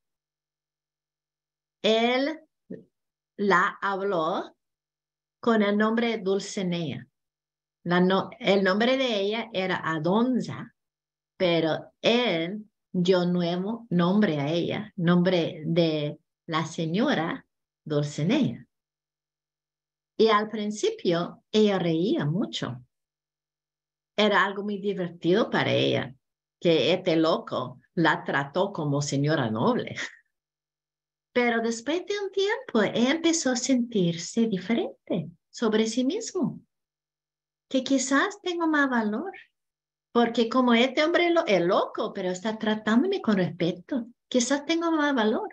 Él la habló con el nombre Dulcinea. El nombre de ella era Aldonza, pero él dio nuevo nombre a ella, nombre de la señora Dulcinea. Y al principio ella reía mucho. Era algo muy divertido para ella, que este loco la trató como señora noble. Pero después de un tiempo, ella empezó a sentirse diferente sobre sí mismo, que quizás tengo más valor, porque como este hombre es loco, pero está tratándome con respeto, quizás tengo más valor.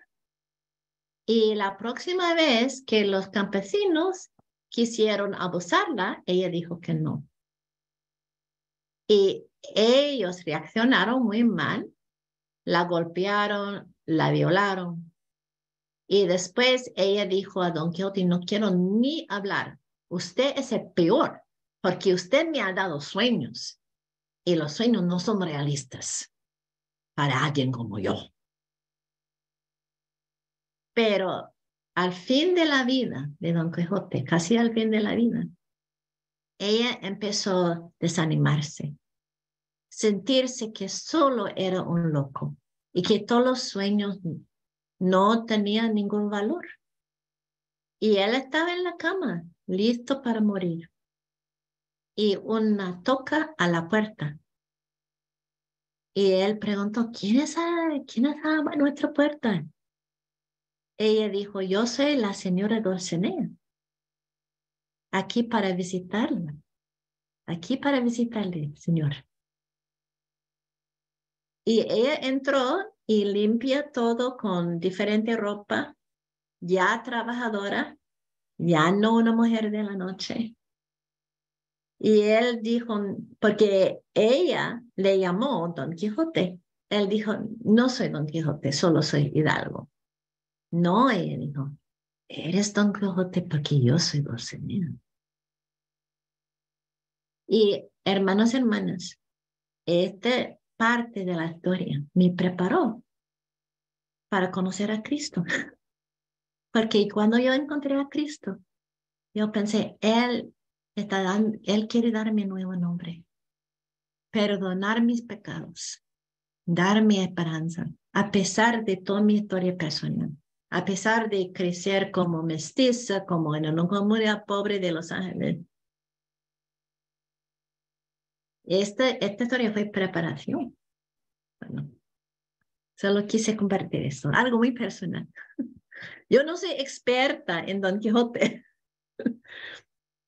Y la próxima vez que los campesinos quisieron abusarla, ella dijo que no. Y ellos reaccionaron muy mal, la golpearon, la violaron. Y después ella dijo a Don Quijote, no quiero ni hablar. Usted es el peor, porque usted me ha dado sueños. Y los sueños no son realistas para alguien como yo. Pero al fin de la vida de Don Quijote, casi al fin de la vida, ella empezó a desanimarse, sentirse que solo era un loco y que todos los sueños no tenían ningún valor. Y él estaba en la cama, listo para morir. Y una toca a la puerta. Y él preguntó, ¿quién es a nuestra puerta? Ella dijo, yo soy la señora Dulcinea, aquí para visitarla, aquí para visitarle, señora. Y ella entró y limpia todo con diferente ropa, ya trabajadora, ya no una mujer de la noche. Y él dijo, porque ella le llamó Don Quijote, él dijo, no soy Don Quijote, solo soy Hidalgo. No, ella dijo, eres Don Quijote porque yo soy Dulcinea. Y hermanos y hermanas, esta parte de la historia me preparó para conocer a Cristo. Porque cuando yo encontré a Cristo, yo pensé, Él quiere darme un nuevo nombre, perdonar mis pecados, darme esperanza, a pesar de toda mi historia personal, a pesar de crecer como mestiza, como en una comunidad pobre de Los Ángeles. Esta historia fue preparación. Bueno, solo quise compartir esto, algo muy personal. Yo no soy experta en Don Quijote,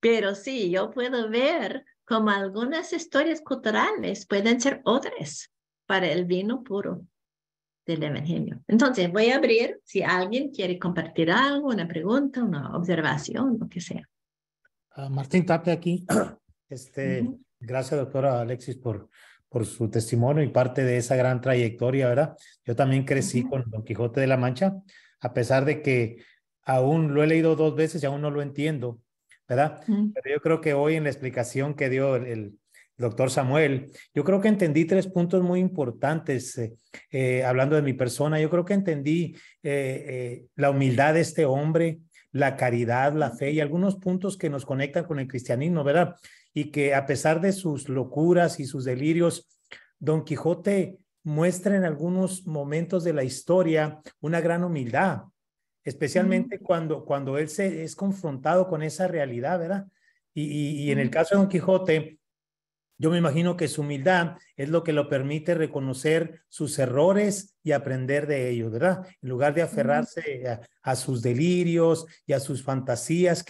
pero sí, yo puedo ver como algunas historias culturales pueden ser otras para el vino puro del Evangelio. Entonces, voy a abrir si alguien quiere compartir algo, una pregunta, una observación, lo que sea. Martín Tapia aquí. Gracias, doctora Alexis, por su testimonio y parte de esa gran trayectoria, ¿verdad? Yo también crecí con Don Quijote de la Mancha, a pesar de que aún lo he leído 2 veces y aún no lo entiendo, ¿verdad? Pero yo creo que hoy en la explicación que dio el doctor Samuel, yo creo que entendí 3 puntos muy importantes. Hablando de mi persona, yo creo que entendí la humildad de este hombre, la caridad, la fe y algunos puntos que nos conectan con el cristianismo, ¿verdad? Y que a pesar de sus locuras y sus delirios, Don Quijote muestra en algunos momentos de la historia una gran humildad, especialmente cuando él es confrontado con esa realidad, ¿verdad? Y en el caso de Don Quijote, yo me imagino que su humildad es lo que lo permite reconocer sus errores y aprender de ellos, ¿verdad? En lugar de aferrarse a sus delirios y a sus fantasías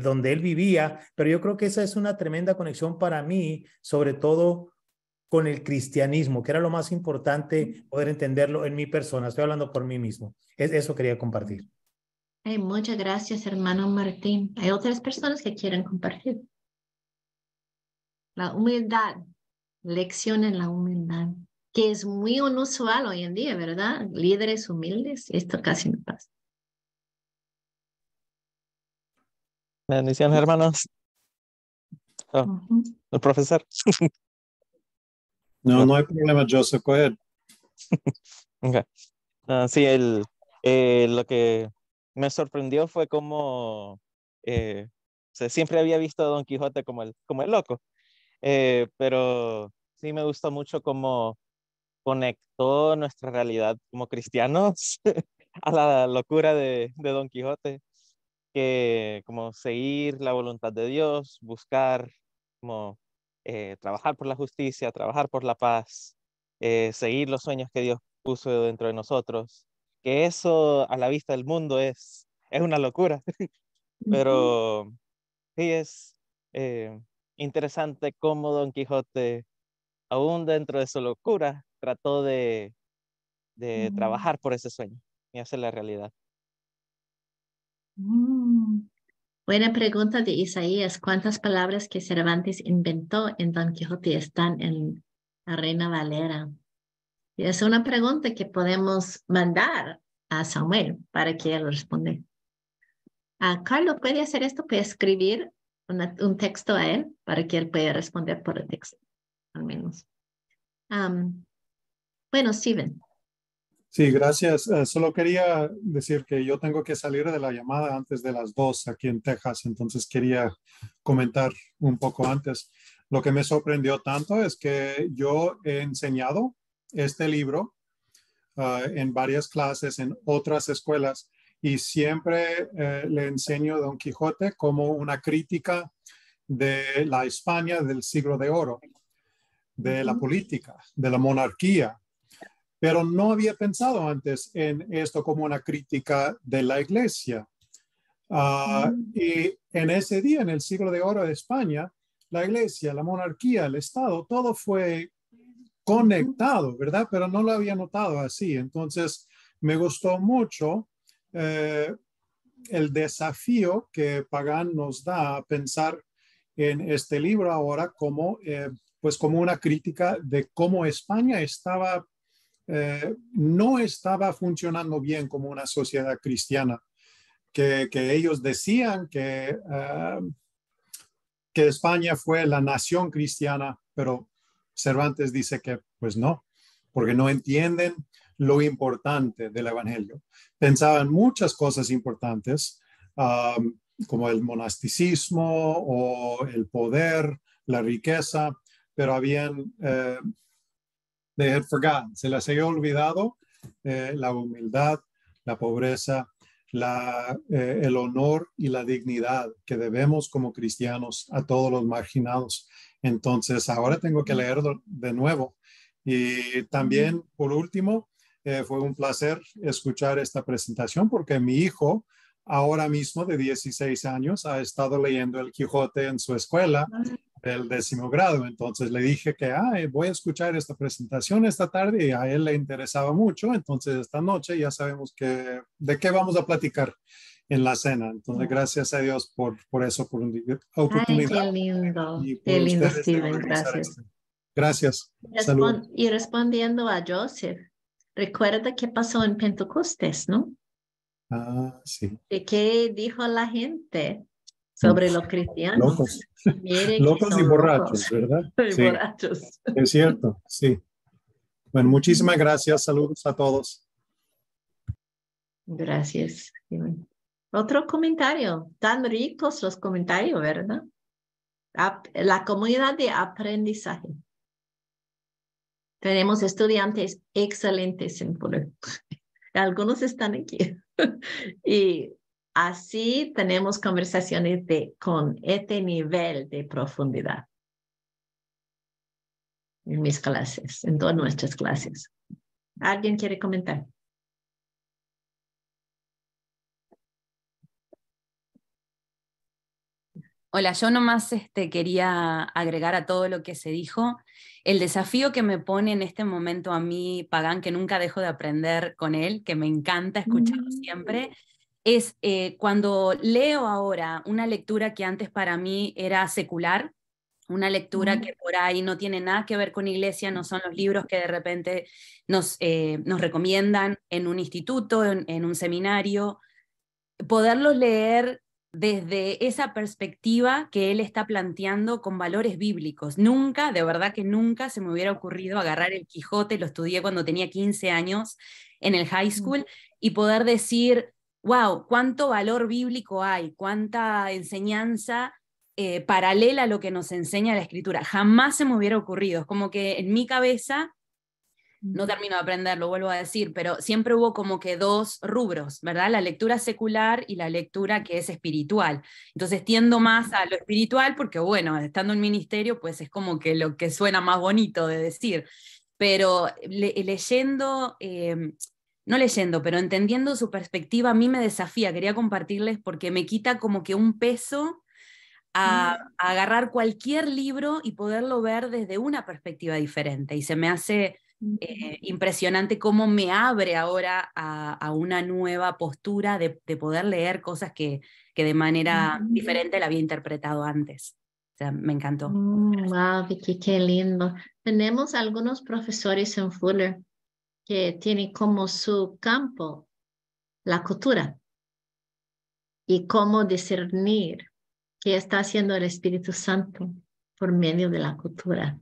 donde él vivía. Pero yo creo que esa es una tremenda conexión para mí, sobre todo con el cristianismo, que era lo más importante poder entenderlo en mi persona. Estoy hablando por mí mismo. Eso quería compartir. Hey, muchas gracias, hermano Martín. Hay otras personas que quieren compartir. La humildad, lección en la humildad, que es muy inusual hoy en día, ¿verdad? Líderes humildes, esto casi no pasa. Bendiciones, hermanos. El profesor. No hay problema, Joseph, go ahead. Okay. Sí, lo que me sorprendió fue cómo siempre había visto a Don Quijote como el loco, pero sí me gustó mucho cómo conectó nuestra realidad como cristianos a la locura de Don Quijote, que como seguir la voluntad de Dios, buscar como trabajar por la justicia, trabajar por la paz, seguir los sueños que Dios puso dentro de nosotros, que eso a la vista del mundo es una locura, pero sí es interesante cómo Don Quijote, aún dentro de su locura, trató de trabajar por ese sueño y hacer la realidad. Buena pregunta de Isaías. ¿Cuántas palabras que Cervantes inventó en Don Quijote están en la Reina Valera? Y es una pregunta que podemos mandar a Samuel para que él responda. Carlos, ¿puede hacer esto? ¿Puede escribir un texto a él para que él pueda responder por el texto? Al menos. Bueno, Steven. Sí, gracias. Solo quería decir que yo tengo que salir de la llamada antes de las 2 aquí en Texas, entonces quería comentar un poco antes. Lo que me sorprendió tanto es que yo he enseñado este libro en varias clases, en otras escuelas, y siempre le enseño a Don Quijote como una crítica de la España del siglo de oro, de la política, de la monarquía. Pero no había pensado antes en esto como una crítica de la iglesia. Y en ese día, en el siglo de oro de España, la iglesia, la monarquía, el Estado, todo fue conectado, ¿verdad? Pero no lo había notado así. Entonces, me gustó mucho el desafío que Pagan nos da a pensar en este libro ahora como, pues como una crítica de cómo España no estaba funcionando bien como una sociedad cristiana, que ellos decían que España fue la nación cristiana, pero Cervantes dice que pues no, porque no entienden lo importante del evangelio. Pensaban muchas cosas importantes, como el monasticismo o el poder, la riqueza, pero habían... they had forgotten, se les había olvidado la humildad, la pobreza, el honor y la dignidad que debemos como cristianos a todos los marginados. Entonces, ahora tengo que leerlo de nuevo. Y también, por último, fue un placer escuchar esta presentación porque mi hijo, ahora mismo de 16 años, ha estado leyendo El Quijote en su escuela del 10º grado. Entonces le dije que voy a escuchar esta presentación esta tarde y a él le interesaba mucho. Entonces esta noche ya sabemos de qué vamos a platicar en la cena. Entonces gracias a Dios por eso, por una oportunidad. Ay, qué lindo. Qué lindo, Steven. Gracias. Gracias. Salud. Y respondiendo a Joseph, recuerda qué pasó en Pentecostés, ¿no? Sí. ¿Qué dijo la gente? sobre los cristianos. Locos. Mire que Locos y son borrachos, locos. ¿verdad? Y Sí, borrachos. es cierto, sí. Bueno, muchísimas gracias. Saludos a todos. Gracias. Otro comentario. Tan ricos los comentarios, ¿verdad? La comunidad de aprendizaje. Tenemos estudiantes excelentes en Fuller. Algunos están aquí. Y así tenemos conversaciones con este nivel de profundidad en mis clases, en todas nuestras clases. ¿Alguien quiere comentar? Hola, yo nomás quería agregar a todo lo que se dijo, el desafío que me pone en este momento a mí, Pagán, que nunca dejo de aprender con él, que me encanta escucharlo siempre, es cuando leo ahora una lectura que antes para mí era secular, una lectura que por ahí no tiene nada que ver con iglesia, no son los libros que de repente nos recomiendan en un instituto, en un seminario, poderlos leer desde esa perspectiva que él está planteando con valores bíblicos. Nunca, de verdad que nunca se me hubiera ocurrido agarrar el Quijote, lo estudié cuando tenía 15 años en el high school, y poder decir, wow, cuánto valor bíblico hay, cuánta enseñanza paralela a lo que nos enseña la Escritura. Jamás se me hubiera ocurrido. Es como que en mi cabeza no termino de aprender, lo vuelvo a decir, pero siempre hubo como que dos rubros, ¿verdad? La lectura secular y la lectura que es espiritual. Entonces tiendo más a lo espiritual porque, bueno, estando en ministerio, pues es como que lo que suena más bonito de decir. Pero leyendo, no leyendo, pero entendiendo su perspectiva, a mí me desafía, quería compartirles porque me quita como que un peso a agarrar cualquier libro y poderlo ver desde una perspectiva diferente. Y se me hace impresionante cómo me abre ahora a una nueva postura de poder leer cosas que de manera diferente la había interpretado antes. O sea, me encantó. Wow, Vicky, qué lindo. Tenemos algunos profesores en Fuller que tienen como su campo la cultura y cómo discernir qué está haciendo el Espíritu Santo por medio de la cultura.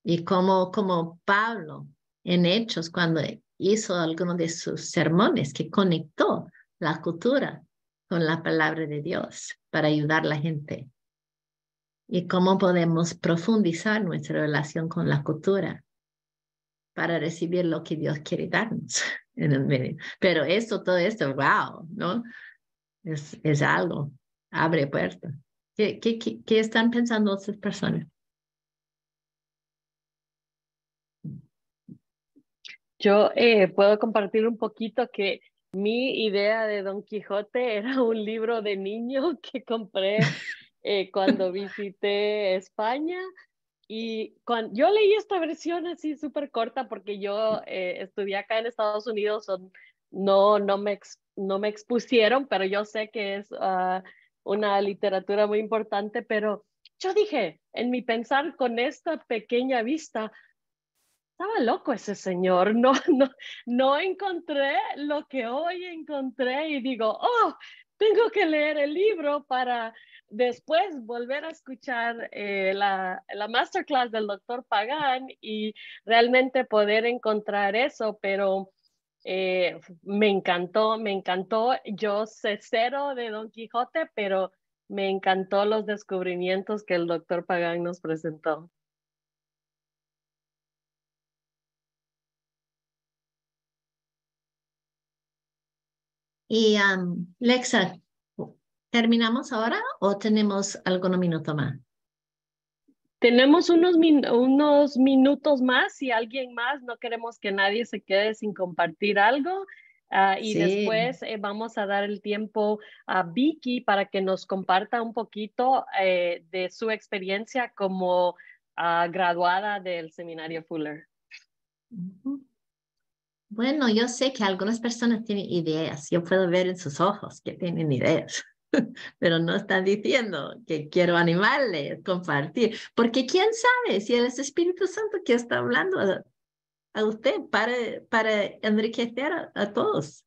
Y como Pablo en Hechos, cuando hizo algunos de sus sermones, que conectó la cultura con la palabra de Dios para ayudar a la gente. Y cómo podemos profundizar nuestra relación con la cultura para recibir lo que Dios quiere darnos en el medio. Pero todo esto, wow, ¿no? Es algo, abre puertas. ¿Qué están pensando otras personas? Yo puedo compartir un poquito que mi idea de Don Quijote era un libro de niño que compré cuando visité España. Y yo leí esta versión así súper corta porque yo estudié acá en Estados Unidos, no me expusieron, pero yo sé que es una literatura muy importante, pero yo dije, en mi pensar con esta pequeña vista, estaba loco ese señor, no encontré lo que hoy encontré y digo, oh, tengo que leer el libro para después volver a escuchar la masterclass del doctor Pagán y realmente poder encontrar eso, pero me encantó. Yo sé cero de Don Quijote, pero me encantó los descubrimientos que el doctor Pagán nos presentó. Y Lexa, ¿terminamos ahora o tenemos algunos minutos más? Tenemos unos minutos más. Si alguien más, no queremos que nadie se quede sin compartir algo. Y Sí. después vamos a dar el tiempo a Vicky para que nos comparta un poquito de su experiencia como graduada del Seminario Fuller. Bueno, yo sé que algunas personas tienen ideas. Yo puedo ver en sus ojos que tienen ideas, pero no están diciendo que quiero animarles, compartir. Porque quién sabe si es el Espíritu Santo que está hablando a usted para enriquecer a todos.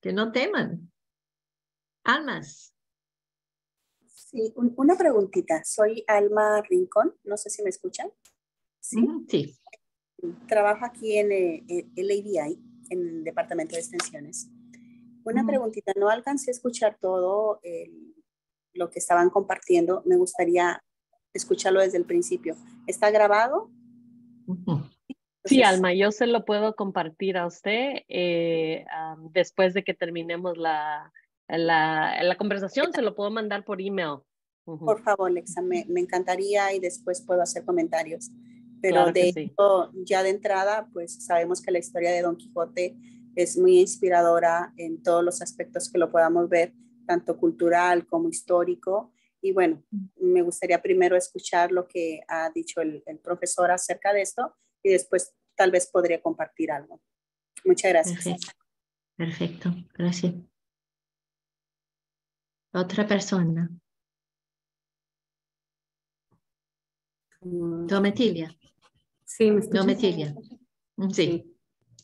Que no teman. Almas, Sí, una preguntita. Soy Alma Rincón, no sé si me escuchan. Sí. Sí. Trabajo aquí en el ADI, en el Departamento de Extensiones. Una preguntita, no alcancé a escuchar todo lo que estaban compartiendo. Me gustaría escucharlo desde el principio. ¿Está grabado? Sí, Alma, yo se lo puedo compartir a usted después de que terminemos la conversación, se lo puedo mandar por email. Por favor, Lexa, me encantaría y después puedo hacer comentarios. Pero Claro que de sí. hecho, ya de entrada, pues sabemos que la historia de Don Quijote es muy inspiradora en todos los aspectos que lo podamos ver, tanto cultural como histórico. Y bueno, me gustaría primero escuchar lo que ha dicho el profesor acerca de esto y después tal vez podría compartir algo. Muchas gracias. Perfecto. Perfecto. Gracias. Otra persona. Dometilia. Sí, ¿me escuchas? Dometilia. Sí.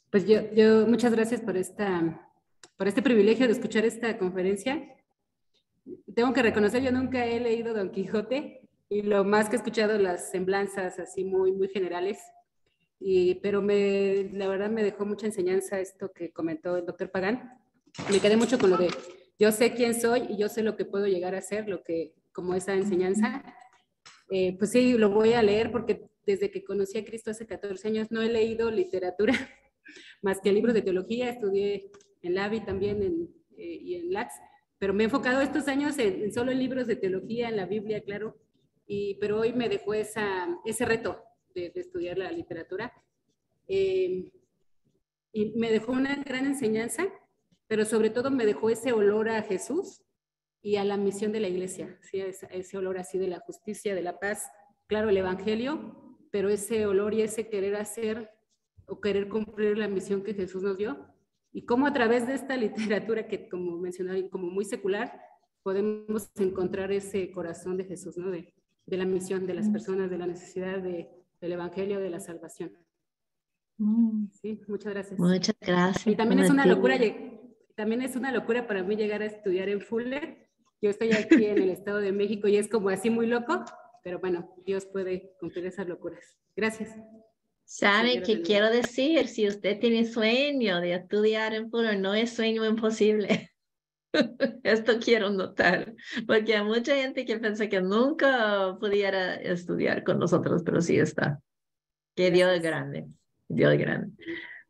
Pues yo muchas gracias por este privilegio de escuchar esta conferencia. Tengo que reconocer, yo nunca he leído Don Quijote y lo más que he escuchado las semblanzas así muy, muy generales, pero la verdad me dejó mucha enseñanza esto que comentó el doctor Pagán. Me quedé mucho con lo de yo sé quién soy y yo sé lo que puedo llegar a ser, como esa enseñanza. Pues sí, lo voy a leer porque desde que conocí a Cristo hace 14 años no he leído literatura más que libros de teología. Estudié en la AVI también y en LAX, pero me he enfocado estos años solo en libros de teología, en la Biblia, claro, pero hoy me dejó ese reto de estudiar la literatura y me dejó una gran enseñanza, pero sobre todo me dejó ese olor a Jesús y a la misión de la iglesia, ¿sí? Ese olor así de la justicia, de la paz, claro, el evangelio, pero ese olor y ese querer hacer o querer cumplir la misión que Jesús nos dio, y cómo a través de esta literatura que, como mencionaba, como muy secular, podemos encontrar ese corazón de Jesús, ¿no? De la misión de las personas, de la necesidad del evangelio, de la salvación. Sí, muchas gracias. Muchas gracias. Y también es una locura para mí llegar a estudiar en Fuller. Yo estoy aquí en el Estado de México y es como así muy loco, pero bueno, Dios puede cumplir esas locuras. Gracias. ¿Sabe qué quiero decir? Si usted tiene sueño de estudiar en Fuller, no es sueño imposible. Esto quiero notar, porque hay mucha gente que piensa que nunca pudiera estudiar con nosotros, pero sí está. Que Dios es grande. Dios es grande.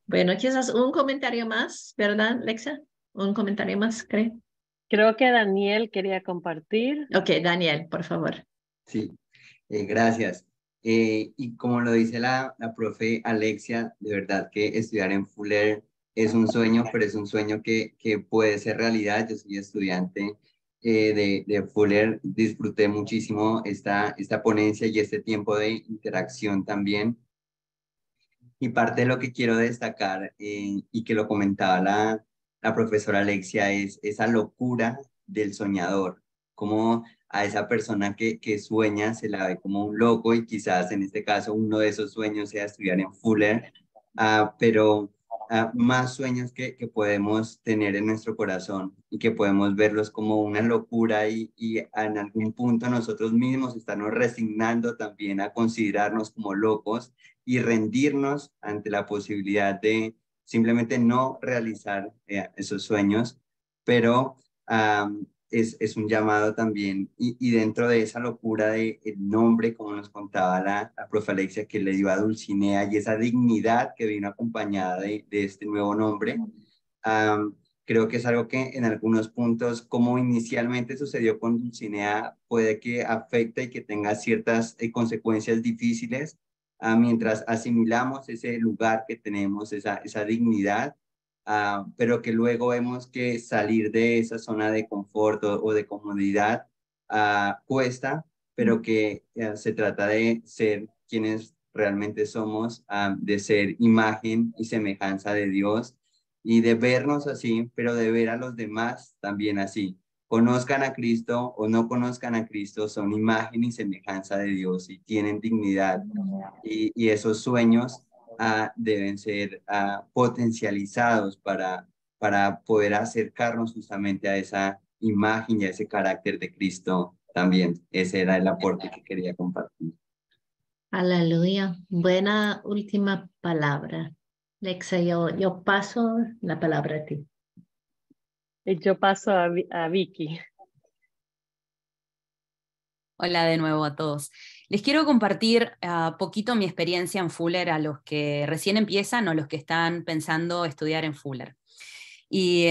Bueno, quizás un comentario más, ¿verdad, Lexa? Un comentario más, creo. Creo que Daniel quería compartir. Ok, Daniel, por favor. Sí, gracias. Y como lo dice la profe Alexia, de verdad que estudiar en Fuller es un sueño, pero es un sueño que puede ser realidad. Yo soy estudiante de Fuller, disfruté muchísimo esta ponencia y este tiempo de interacción también. Y parte de lo que quiero destacar, y que lo comentaba la profesora Alexia, es esa locura del soñador, como a esa persona que sueña se la ve como un loco, y quizás en este caso uno de esos sueños sea estudiar en Fuller, pero más sueños que podemos tener en nuestro corazón y que podemos verlos como una locura y en algún punto nosotros mismos estarnos resignando también a considerarnos como locos y rendirnos ante la posibilidad de simplemente no realizar esos sueños, pero es un llamado también, y dentro de esa locura del nombre, como nos contaba la profe Alexia, que le dio a Dulcinea, y esa dignidad que vino acompañada de este nuevo nombre, creo que es algo que en algunos puntos, como inicialmente sucedió con Dulcinea, puede que afecte y que tenga ciertas consecuencias difíciles, mientras asimilamos ese lugar que tenemos, esa dignidad, pero que luego vemos que salir de esa zona de confort o de comodidad cuesta, pero que se trata de ser quienes realmente somos, de ser imagen y semejanza de Dios, y de vernos así, pero de ver a los demás también así. Conozcan a Cristo o no conozcan a Cristo, son imagen y semejanza de Dios y tienen dignidad, y esos sueños deben ser potencializados para poder acercarnos justamente a esa imagen y a ese carácter de Cristo también ese era el aporte que quería compartir. Aleluya. Buena última palabra. Lexa, yo paso la palabra a ti. Yo paso a Vicky. Hola de nuevo a todos. Les quiero compartir poquito mi experiencia en Fuller a los que recién empiezan o los que están pensando estudiar en Fuller. Y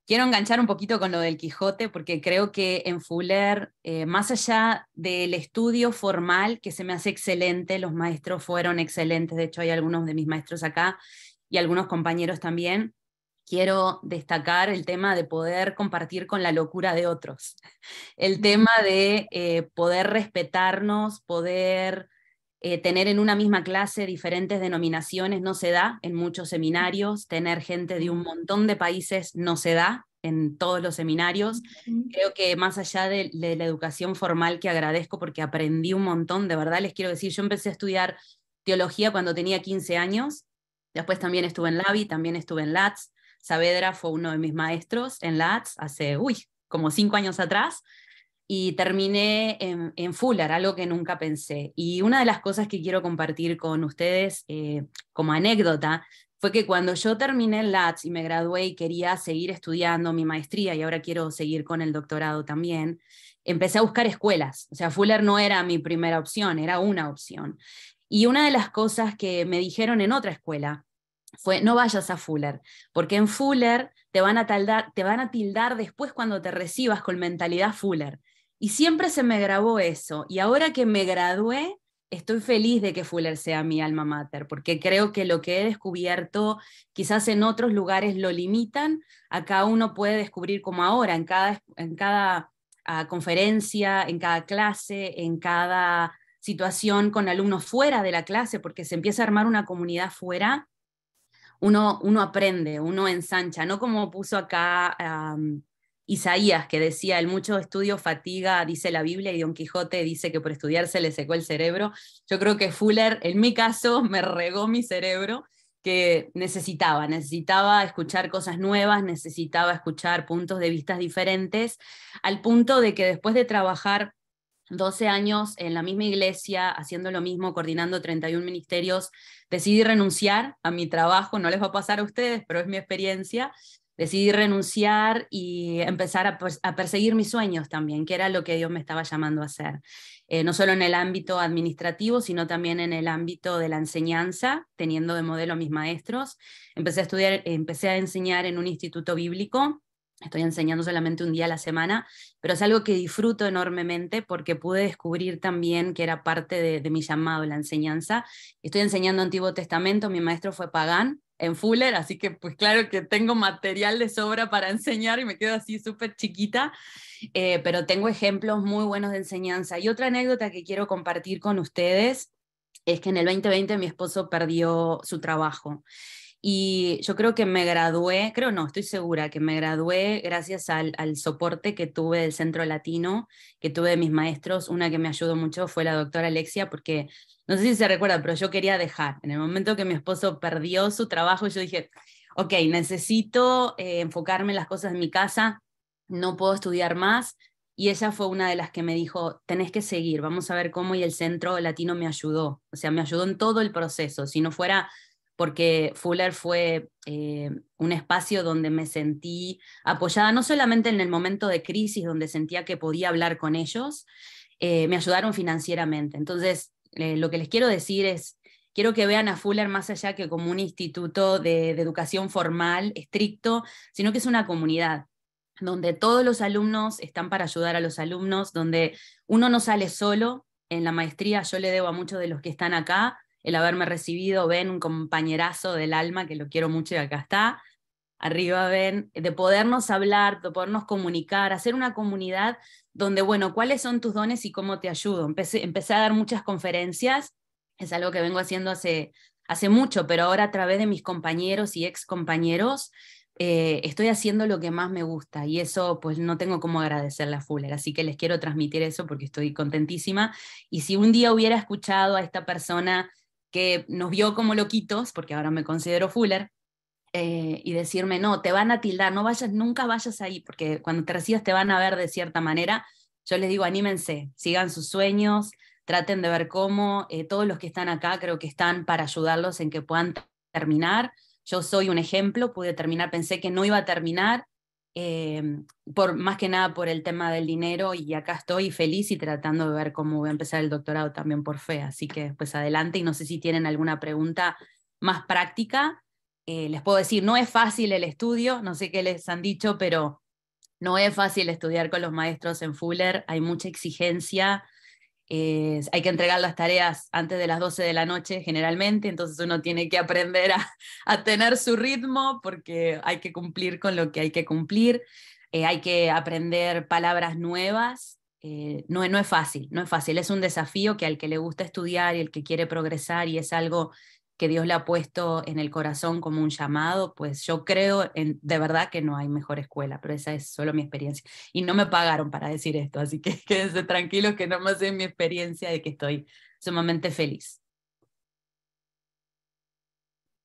quiero enganchar un poquito con lo del Quijote, porque creo que en Fuller, más allá del estudio formal, que se me hace excelente, los maestros fueron excelentes, de hecho hay algunos de mis maestros acá y algunos compañeros también, quiero destacar el tema de poder compartir con la locura de otros. El tema de poder respetarnos, poder tener en una misma clase diferentes denominaciones no se da en muchos seminarios, tener gente de un montón de países no se da en todos los seminarios. Creo que más allá de la educación formal, que agradezco porque aprendí un montón, de verdad les quiero decir, yo empecé a estudiar teología cuando tenía 15 años, después también estuve en LAVI, también estuve en LATS. Saavedra fue uno de mis maestros en LATS hace, como 5 años atrás, y terminé en Fuller, algo que nunca pensé. Y una de las cosas que quiero compartir con ustedes como anécdota fue que cuando yo terminé en LATS y me gradué y quería seguir estudiando mi maestría, y ahora quiero seguir con el doctorado también, empecé a buscar escuelas. O sea, Fuller no era mi primera opción, era una opción. Y una de las cosas que me dijeron en otra escuela fue: no vayas a Fuller, porque en Fuller te van a tildar después cuando te recibas con mentalidad Fuller. Y siempre se me grabó eso, y ahora que me gradué, estoy feliz de que Fuller sea mi alma mater, porque creo que lo que he descubierto, quizás en otros lugares lo limitan, acá uno puede descubrir como ahora, en cada conferencia, en cada clase, en cada situación con alumnos fuera de la clase, porque se empieza a armar una comunidad fuera. Uno aprende, uno ensancha, no como puso acá Isaías, que decía: el mucho estudio fatiga, dice la Biblia, y Don Quijote dice que por estudiar se le secó el cerebro. Yo creo que Fuller, en mi caso, me regó mi cerebro, que necesitaba escuchar cosas nuevas, necesitaba escuchar puntos de vista diferentes, al punto de que después de trabajar 12 años en la misma iglesia, haciendo lo mismo, coordinando 31 ministerios, decidí renunciar a mi trabajo. No les va a pasar a ustedes, pero es mi experiencia. Decidí renunciar y empezar a perseguir mis sueños también, que era lo que Dios me estaba llamando a hacer. No solo en el ámbito administrativo, sino también en el ámbito de la enseñanza, teniendo de modelo a mis maestros. Empecé a enseñar en un instituto bíblico. Estoy enseñando solamente un día a la semana, pero es algo que disfruto enormemente porque pude descubrir también que era parte de mi llamado, la enseñanza. Estoy enseñando Antiguo Testamento, mi maestro fue Pagán en Fuller, así que pues claro que tengo material de sobra para enseñar y me quedo así súper chiquita, pero tengo ejemplos muy buenos de enseñanza. Y otra anécdota que quiero compartir con ustedes es que en el 2020 mi esposo perdió su trabajo. Y yo creo que estoy segura que me gradué gracias al soporte que tuve del Centro Latino, que tuve de mis maestros. Una que me ayudó mucho fue la doctora Alexia, porque no sé si se recuerda, pero yo quería dejar. En el momento que mi esposo perdió su trabajo, yo dije: ok, necesito enfocarme en las cosas de mi casa, no puedo estudiar más. Y ella fue una de las que me dijo: tenés que seguir, vamos a ver cómo. Y el Centro Latino me ayudó, o sea, me ayudó en todo el proceso. Si no fuera porque Fuller fue un espacio donde me sentí apoyada, no solamente en el momento de crisis, donde sentía que podía hablar con ellos, me ayudaron financieramente. Entonces, lo que les quiero decir es, quiero que vean a Fuller más allá que como un instituto de educación formal, estricto, sino que es una comunidad donde todos los alumnos están para ayudar a los alumnos, donde uno no sale solo. En la maestría yo le debo a muchos de los que están acá el haberme recibido. Ben, un compañerazo del alma, que lo quiero mucho y acá está. Arriba Ben, de podernos hablar, de podernos comunicar, hacer una comunidad donde, bueno, ¿cuáles son tus dones y cómo te ayudo? Empecé a dar muchas conferencias, es algo que vengo haciendo hace mucho, pero ahora a través de mis compañeros y ex compañeros, estoy haciendo lo que más me gusta, y eso pues no tengo cómo agradecerle a Fuller, así que les quiero transmitir eso porque estoy contentísima. Y si un día hubiera escuchado a esta persona que nos vio como loquitos, porque ahora me considero Fuller, y decirme: no, te van a tildar, nunca vayas ahí, porque cuando te recibas te van a ver de cierta manera, yo les digo, anímense, sigan sus sueños, traten de ver cómo, todos los que están acá creo que están para ayudarlos en que puedan terminar. Yo soy un ejemplo, pude terminar, pensé que no iba a terminar, más que nada por el tema del dinero, y acá estoy feliz y tratando de ver cómo voy a empezar el doctorado también por fe, así que pues adelante, y no sé si tienen alguna pregunta más práctica. Les puedo decir, no es fácil el estudio, no sé qué les han dicho, pero no es fácil estudiar con los maestros en Fuller, hay mucha exigencia, hay que entregar las tareas antes de las 12 de la noche generalmente, entonces uno tiene que aprender a tener su ritmo porque hay que cumplir con lo que hay que cumplir, hay que aprender palabras nuevas, no es fácil, no es fácil, es un desafío que al que le gusta estudiar y el que quiere progresar y es algo que Dios le ha puesto en el corazón como un llamado, pues yo creo de verdad que no hay mejor escuela, pero esa es solo mi experiencia. Y no me pagaron para decir esto, así que quédense tranquilos que nomás es mi experiencia de que estoy sumamente feliz.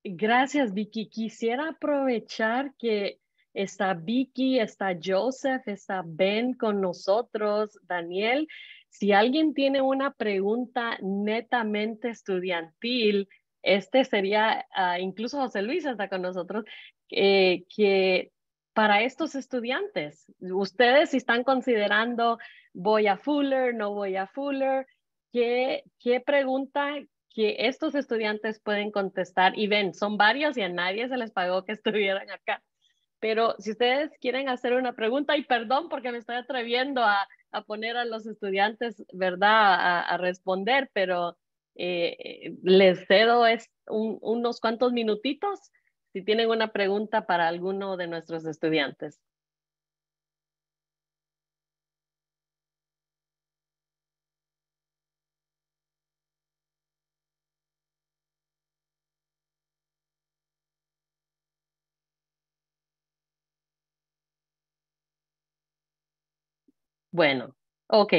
Gracias, Vicky. Quisiera aprovechar que está Vicky, está Joseph, está Ben con nosotros, Daniel. Si alguien tiene una pregunta netamente estudiantil, este sería, incluso José Luis está con nosotros, que para estos estudiantes, ustedes si están considerando voy a Fuller, no voy a Fuller, ¿qué pregunta que estos estudiantes pueden contestar? Y ven, son varios y a nadie se les pagó que estuvieran acá. Pero si ustedes quieren hacer una pregunta, y perdón porque me estoy atreviendo a poner a los estudiantes, ¿verdad?, a responder, pero les cedo unos cuantos minutitos si tienen una pregunta para alguno de nuestros estudiantes. Bueno, ok.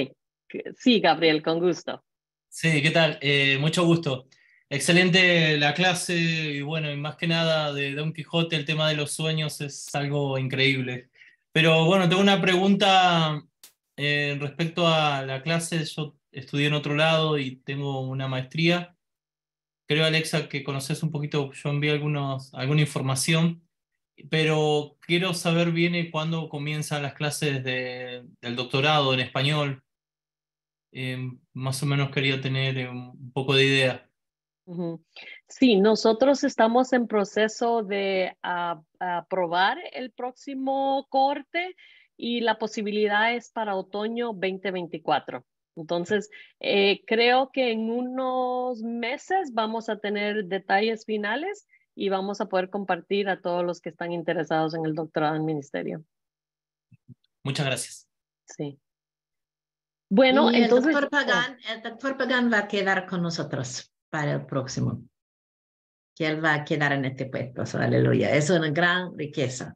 Sí, Gabriel, con gusto. Sí, ¿qué tal? Mucho gusto. Excelente la clase y bueno, y más que nada de Don Quijote, el tema de los sueños es algo increíble. Pero bueno, tengo una pregunta respecto a la clase. Yo estudié en otro lado y tengo una maestría. Creo, Alexa, que conoces un poquito, yo envié alguna información, pero quiero saber bien cuándo comienzan las clases del doctorado en español. Más o menos quería tener un poco de idea. Sí, nosotros estamos en proceso de aprobar el próximo corte y la posibilidad es para otoño 2024. Entonces, creo que en unos meses vamos a tener detalles finales y vamos a poder compartir a todos los que están interesados en el doctorado en ministerio. Muchas gracias. Sí. Bueno, y entonces... el doctor Pagan va a quedar con nosotros para el próximo. Que él va a quedar en este puesto. So, aleluya. Es una gran riqueza.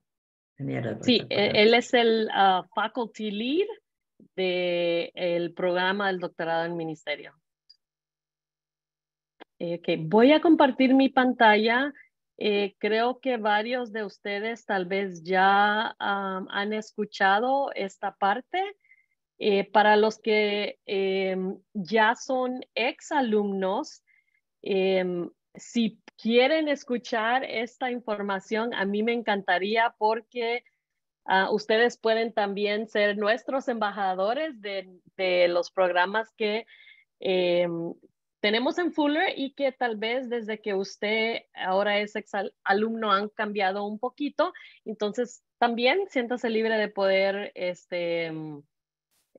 Sí, él es el faculty lead del programa del doctorado en ministerio. Okay. Voy a compartir mi pantalla. Creo que varios de ustedes tal vez ya han escuchado esta parte. Para los que ya son exalumnos, si quieren escuchar esta información, a mí me encantaría porque ustedes pueden también ser nuestros embajadores de los programas que tenemos en Fuller y que tal vez desde que usted ahora es exalumno han cambiado un poquito. Entonces, también siéntase libre de poder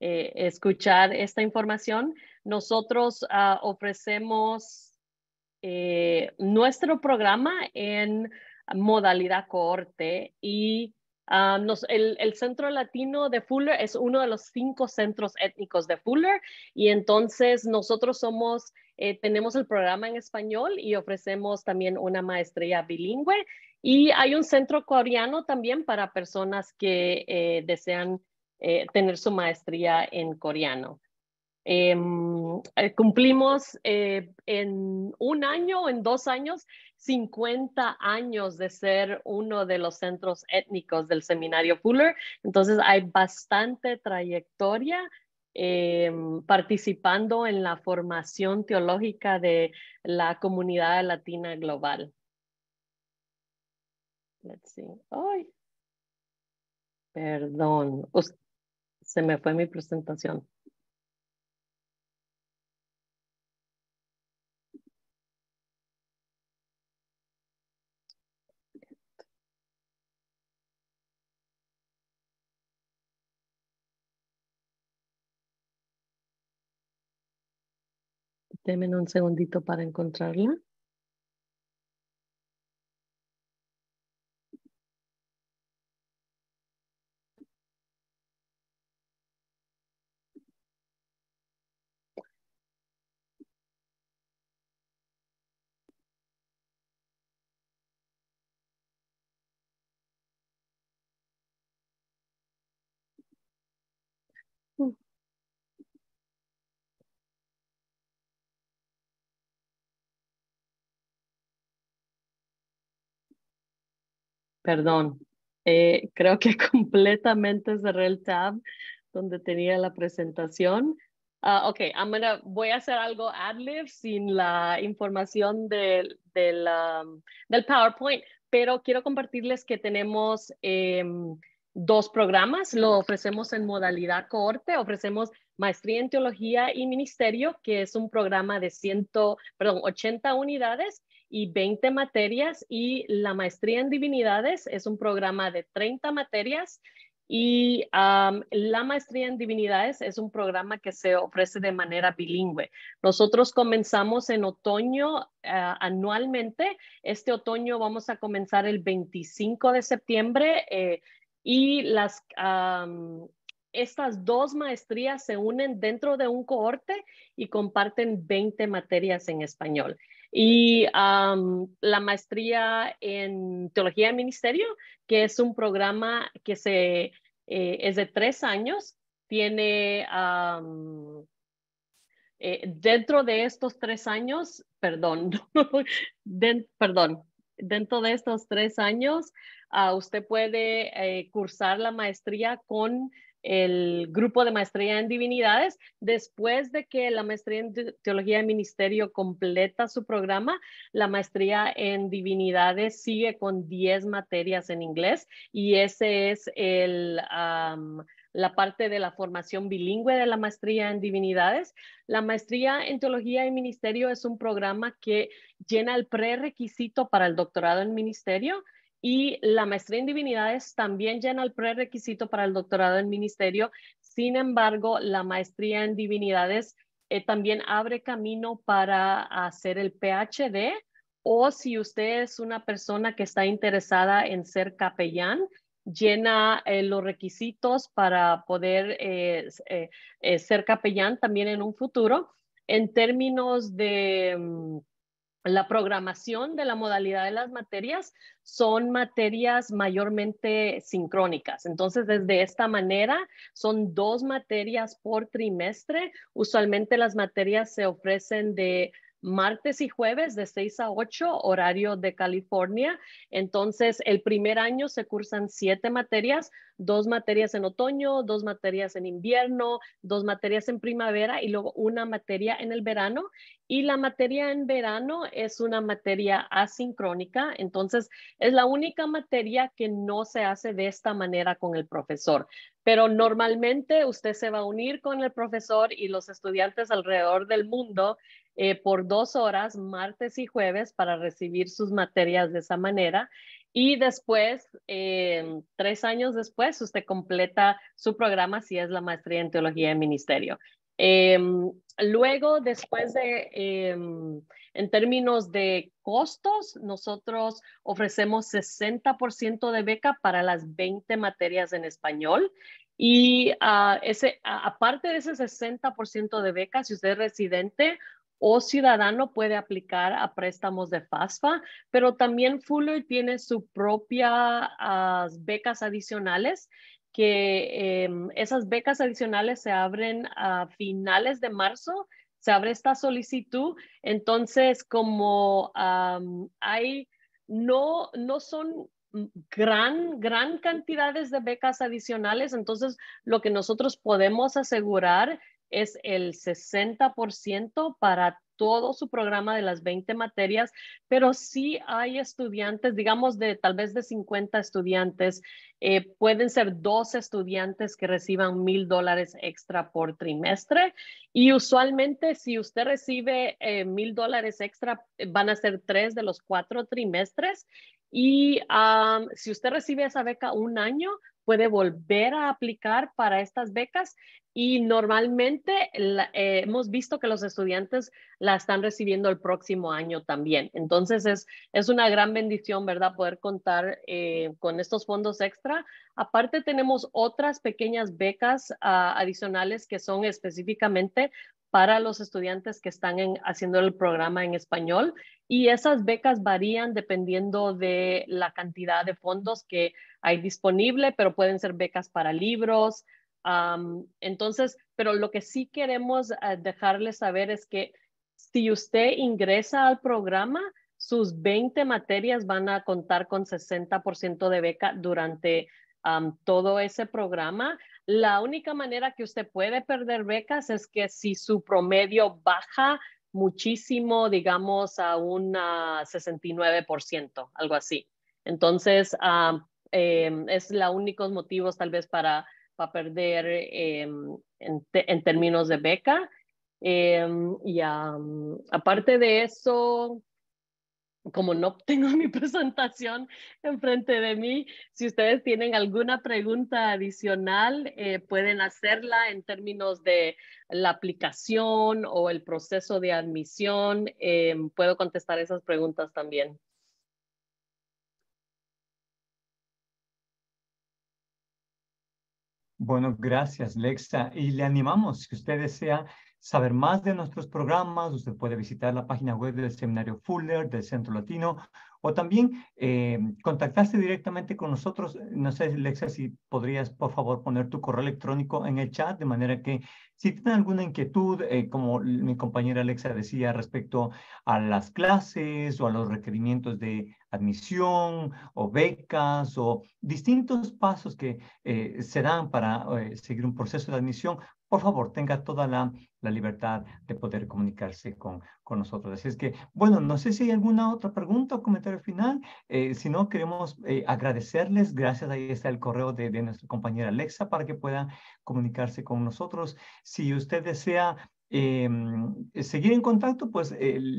escuchar esta información. Nosotros ofrecemos nuestro programa en modalidad cohorte y el Centro Latino de Fuller es uno de los 5 centros étnicos de Fuller y entonces nosotros tenemos el programa en español y ofrecemos también una maestría bilingüe y hay un centro coreano también para personas que desean tener su maestría en coreano. Cumplimos en un año o en 2 años 50 años de ser uno de los centros étnicos del seminario Fuller. Entonces hay bastante trayectoria participando en la formación teológica de la comunidad latina global. Let's see. Ay, perdón, se me fue mi presentación. Denme un segundito para encontrarla. Perdón, creo que completamente cerré el tab donde tenía la presentación. Ok, voy a hacer algo ad-lib sin la información del PowerPoint, pero quiero compartirles que tenemos 2 programas. Lo ofrecemos en modalidad cohorte. Ofrecemos Maestría en Teología y Ministerio, que es un programa de 80 unidades y 20 materias, y la Maestría en Divinidades es un programa de 30 materias, y la Maestría en Divinidades es un programa que se ofrece de manera bilingüe. Nosotros comenzamos en otoño anualmente. Este otoño vamos a comenzar el 25 de septiembre y estas 2 maestrías se unen dentro de un cohorte y comparten 20 materias en español. Y la maestría en Teología de Ministerio, que es un programa que es de 3 años, tiene dentro de estos 3 años, dentro de estos 3 años, usted puede cursar la maestría con el grupo de maestría en divinidades. Después de que la maestría en teología de ministerio completa su programa, la maestría en divinidades sigue con 10 materias en inglés, y ese es la parte de la formación bilingüe de la maestría en divinidades. La maestría en teología y ministerio es un programa que llena el prerequisito para el doctorado en ministerio, y la maestría en divinidades también llena el prerequisito para el doctorado en ministerio. Sin embargo, la maestría en divinidades también abre camino para hacer el PhD, o si usted es una persona que está interesada en ser capellán, llena los requisitos para poder ser capellán también en un futuro. En términos de la programación de la modalidad de las materias, son materias mayormente sincrónicas. Entonces, desde esta manera, son 2 materias por trimestre. Usualmente las materias se ofrecen de martes y jueves de 6 a 8, horario de California. Entonces, el primer año se cursan 7 materias, 2 materias en otoño, 2 materias en invierno, 2 materias en primavera y luego una materia en el verano. Y la materia en verano es una materia asincrónica, entonces es la única materia que no se hace de esta manera con el profesor. Pero normalmente usted se va a unir con el profesor y los estudiantes alrededor del mundo por 2 horas, martes y jueves, para recibir sus materias de esa manera. Y después, 3 años después, usted completa su programa si es la maestría en teología y ministerio. Luego, después en términos de costos, nosotros ofrecemos 60% de beca para las 20 materias en español. Y aparte de ese 60% de beca, si usted es residente o ciudadano, puede aplicar a préstamos de FAFSA, pero también Fuller tiene su propia becas adicionales, que esas becas adicionales se abren a finales de marzo, se abre esta solicitud. Entonces, como no son gran cantidades de becas adicionales. Entonces, lo que nosotros podemos asegurar es el 60% para todo su programa de las 20 materias, pero sí hay estudiantes, digamos tal vez de 50 estudiantes, pueden ser 2 estudiantes que reciban $1,000 extra por trimestre, y usualmente si usted recibe $1,000 extra, van a ser 3 de los 4 trimestres, y si usted recibe esa beca un año, puede volver a aplicar para estas becas, y normalmente hemos visto que los estudiantes la están recibiendo el próximo año también. Entonces es una gran bendición, ¿verdad? Poder contar con estos fondos extra. Aparte tenemos otras pequeñas becas adicionales que son específicamente para los estudiantes que están haciendo el programa en español, y esas becas varían dependiendo de la cantidad de fondos que hay disponible, pero pueden ser becas para libros. Entonces, pero lo que sí queremos dejarles saber es que si usted ingresa al programa, sus 20 materias van a contar con 60% de beca durante todo ese programa. La única manera que usted puede perder becas es que si su promedio baja muchísimo, digamos a un 69%, algo así. Entonces, es los únicos motivos tal vez para perder en términos de beca. Aparte de eso, como no tengo mi presentación enfrente de mí, si ustedes tienen alguna pregunta adicional, pueden hacerla en términos de la aplicación o el proceso de admisión. Puedo contestar esas preguntas también. Bueno, gracias, Lexa. Y le animamos, si usted desea saber más de nuestros programas, usted puede visitar la página web del Seminario Fuller, del Centro Latino, o también contactarse directamente con nosotros. No sé, Lexa, si podrías, por favor, poner tu correo electrónico en el chat, de manera que si tienen alguna inquietud, como mi compañera Lexa decía, respecto a las clases o a los requerimientos de admisión o becas o distintos pasos que se dan para seguir un proceso de admisión, por favor, tenga toda la libertad de poder comunicarse con nosotros. Así es que, bueno, no sé si hay alguna otra pregunta o comentario final. Si no, queremos agradecerles. Gracias, ahí está el correo de nuestra compañera Alexa para que pueda comunicarse con nosotros. Si usted desea seguir en contacto, pues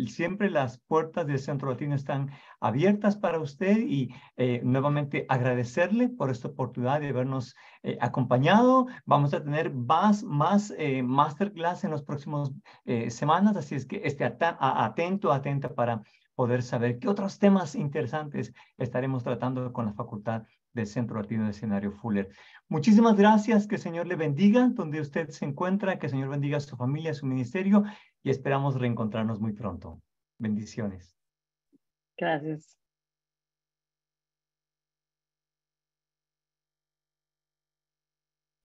siempre las puertas del Centro Latino están abiertas para usted, y nuevamente agradecerle por esta oportunidad de habernos acompañado. Vamos a tener más masterclass en los próximos semanas, así es que esté atenta para poder saber qué otros temas interesantes estaremos tratando con la Facultad del Centro Latino del Seminario Fuller. Muchísimas gracias, que el Señor le bendiga donde usted se encuentra, que el Señor bendiga a su familia, a su ministerio, y esperamos reencontrarnos muy pronto. Bendiciones. Gracias.